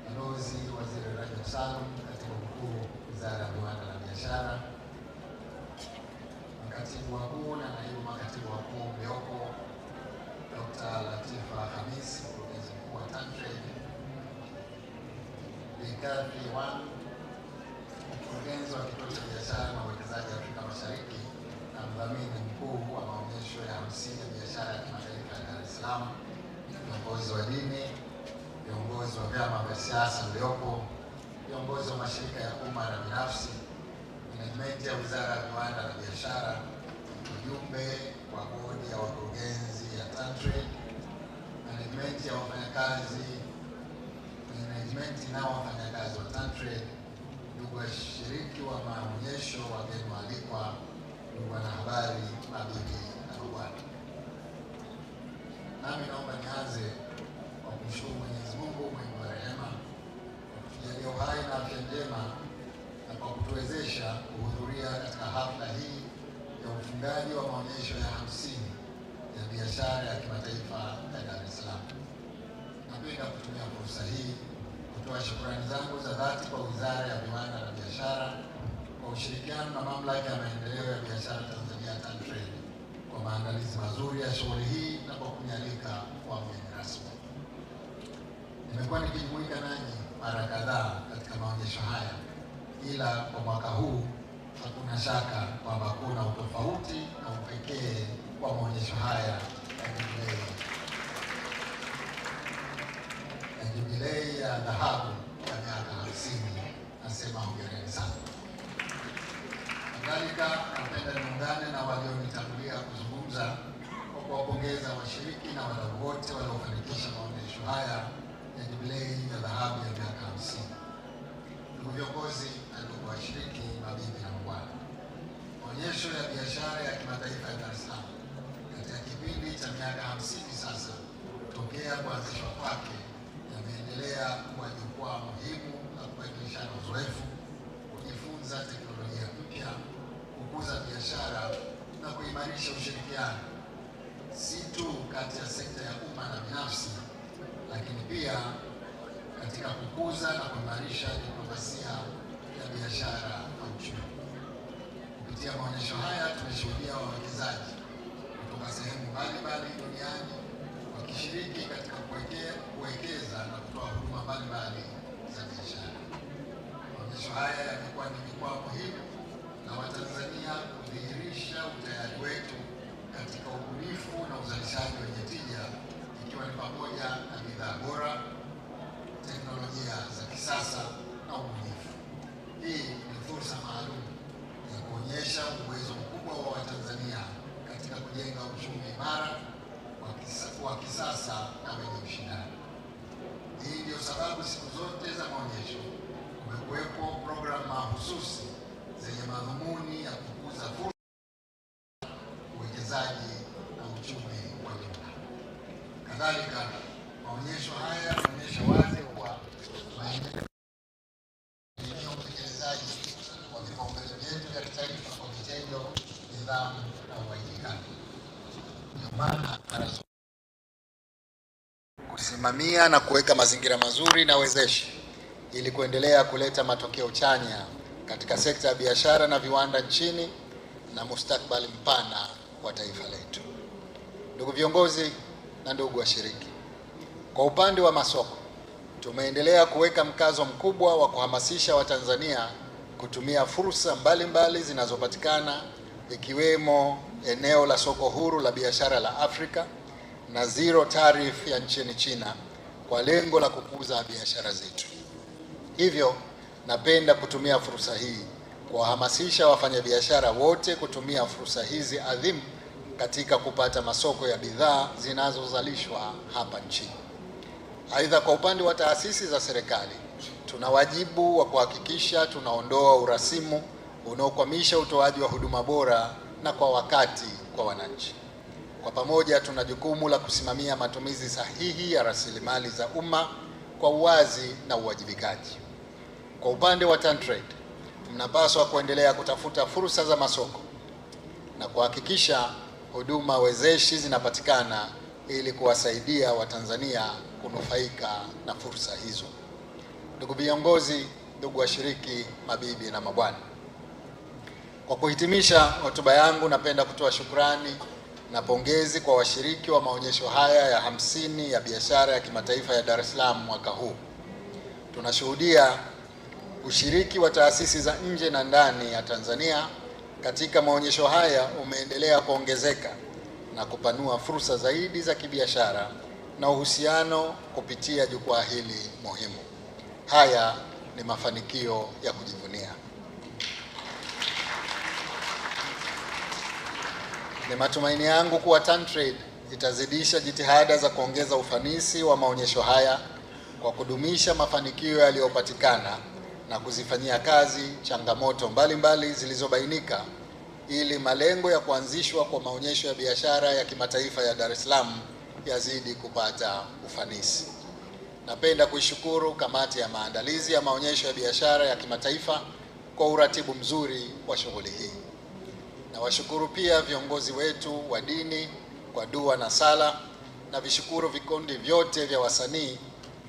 Balozi Waziri Rajab Salum, Katibu Mkuu Wizara ya Viwanda na Biashara, makatibu wakuu na naibu makatibu wakuu mliopo, Dr. Latifa Hamis, mkurugenzi mkuu wa TanTrade, Bikathi Wan, mkurugenzi wa kituo cha biashara na uwekezaji Afrika Mashariki na mdhamini mkuu wa maonyesho ya 50 ya biashara ya kimataifa ya Dar es Salaam, viongozi wa dini, viongozi wa vyama vya siasa mliopo, viongozi wa mashirika ya umma na binafsi, management ya Wizara ya Viwanda na Biashara, wajumbe wa bodi ya wakurugenzi ya TanTrade, management ya wafanyakazi, management na wafanyakazi wa TanTrade, ndugu washiriki wa maonyesho, wageni waalikwa, ndugu wanahabari, mabibi na mabwana, nami naomba nianze kwa kumshukuru Mwenyezi Mungu mwingi wa rehema kwa kutujalia uhai na afya njema na kwa kutuwezesha kuhudhuria katika hafla hii ya ufungaji wa maonyesho ya 50 ya biashara ya kimataifa ya Dar es Salaam. Napenda kutumia fursa hii kutoa shukrani zangu za dhati kwa Wizara ya Viwanda na Biashara kwa ushirikiano na Mamlaka ya Maendeleo ya Biashara Tanzania TanTrade kwa maandalizi mazuri ya shughuli hii na kwa kunialika kwa mgeni rasmi. Nimekuwa nikijumuika nanyi mara kadhaa katika maonyesho haya, ila kwa mwaka huu hakuna shaka kwamba kuna utofauti na upekee kwa maonyesho haya ya jubilei ya dhahabu ya miaka 50. Nasema hongereni sana. Kadhalika, napenda niungane na walionitangulia kuzungumza kwa kuwapongeza washiriki na wadau wote waliofanikisha maonyesho haya ya jubilei ya dhahabu ya miaka 50. Ndugu viongozi na ndugu washiriki, mabibi na mabwana, maonyesho ya biashara ya kimataifa ya Dar es Salaam katika kipindi cha miaka 50 sasa tokea kuanzishwa kwake yameendelea kuwa jukwaa muhimu la kubadilishana uzoefu, kujifunza teknolojia mpya, kukuza biashara na kuimarisha ushirikiano si tu kati ya sekta ya umma na binafsi, lakini pia katika kukuza na kuimarisha diplomasia ya biashara na uchumi. Kupitia maonyesho haya tumeshuhudia wawekezaji kutoka sehemu mbalimbali duniani wakishiriki katika kuwekeza na kutoa huduma mbalimbali za biashara. Maonyesho haya yamekuwa ni jukwaa muhimu na Watanzania kudhihirisha utayari wetu katika ubunifu na uzalishaji wenye tija, ikiwa ni pamoja na bidhaa bora, teknolojia za kisasa na ubunifu. Hii ni fursa maalum ya kuonyesha uwezo mkubwa wa Watanzania katika kujenga uchumi imara wa kisasa na wenye ushindani. Hii ndio sababu siku zote za maonyesho kumekuwepo programu mahususi zenye madhumuni ya kukuza fursa, uwekezaji na uchumi wa jumla. Kadhalika, maonyesho haya yanaonyesha wazi kuwa maendeleo ya utekelezaji wa vipaumbele vyetu vya kitaifa kwa vitendo, nidhamu na uwajibikaji. Ndio maana kusimamia na kuweka mazingira mazuri na wezeshi ili kuendelea kuleta matokeo chanya katika sekta ya biashara na viwanda nchini na mustakabali mpana wa taifa letu. Ndugu viongozi na ndugu washiriki, kwa upande wa masoko tumeendelea kuweka mkazo mkubwa wa kuhamasisha Watanzania kutumia fursa mbalimbali zinazopatikana, ikiwemo eneo la soko huru la biashara la Afrika na zero tariff ya nchini China kwa lengo la kukuza biashara zetu. Hivyo napenda kutumia fursa hii kuwahamasisha wafanyabiashara wote kutumia fursa hizi adhimu katika kupata masoko ya bidhaa zinazozalishwa hapa nchini. Aidha, kwa upande wa taasisi za serikali, tuna wajibu wa kuhakikisha tunaondoa urasimu unaokwamisha utoaji wa huduma bora na kwa wakati kwa wananchi. Kwa pamoja tuna jukumu la kusimamia matumizi sahihi ya rasilimali za umma kwa uwazi na uwajibikaji. Kwa upande wa TanTrade, mnapaswa kuendelea kutafuta fursa za masoko na kuhakikisha huduma wezeshi zinapatikana ili kuwasaidia Watanzania kunufaika na fursa hizo. Ndugu viongozi, ndugu washiriki, mabibi na mabwana, kwa kuhitimisha hotuba yangu, napenda kutoa shukrani na pongezi kwa washiriki wa maonyesho haya ya 50 ya biashara ya kimataifa ya Dar es Salaam mwaka huu. Tunashuhudia ushiriki wa taasisi za nje na ndani ya Tanzania katika maonyesho haya umeendelea kuongezeka na kupanua fursa zaidi za kibiashara na uhusiano kupitia jukwaa hili muhimu. Haya ni mafanikio ya kujivunia. Ni matumaini yangu kuwa TanTrade itazidisha jitihada za kuongeza ufanisi wa maonyesho haya kwa kudumisha mafanikio yaliyopatikana na kuzifanyia kazi changamoto mbalimbali zilizobainika ili malengo ya kuanzishwa kwa maonyesho ya biashara ya kimataifa ya Dar es Salaam yazidi kupata ufanisi. Napenda kuishukuru kamati ya maandalizi ya maonyesho ya biashara ya kimataifa kwa uratibu mzuri wa shughuli hii. Nawashukuru pia viongozi wetu wa dini kwa dua na sala, na vishukuru vikundi vyote vya wasanii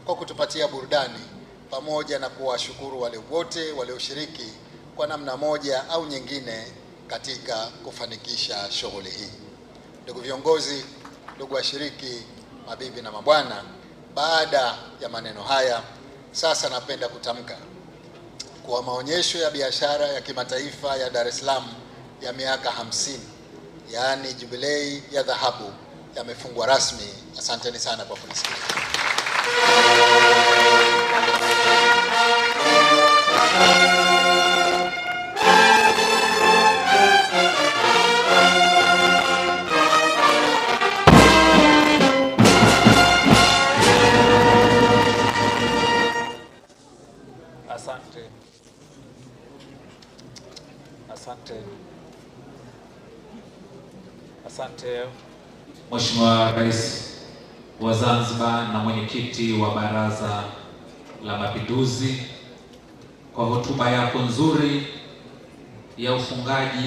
kwa kutupatia burudani, pamoja na kuwashukuru wale wote walioshiriki kwa namna moja au nyingine katika kufanikisha shughuli hii. Ndugu viongozi, ndugu washiriki, mabibi na mabwana, baada ya maneno haya, sasa napenda kutamka kuwa maonyesho ya biashara ya kimataifa ya Dar es Salaam ya miaka 50, yaani jubilei ya dhahabu, yamefungwa rasmi. Asanteni sana kwa kunisikiliza. Asante Mheshimiwa Rais wa Zanzibar na mwenyekiti wa Baraza la Mapinduzi kwa hotuba yako nzuri ya ufungaji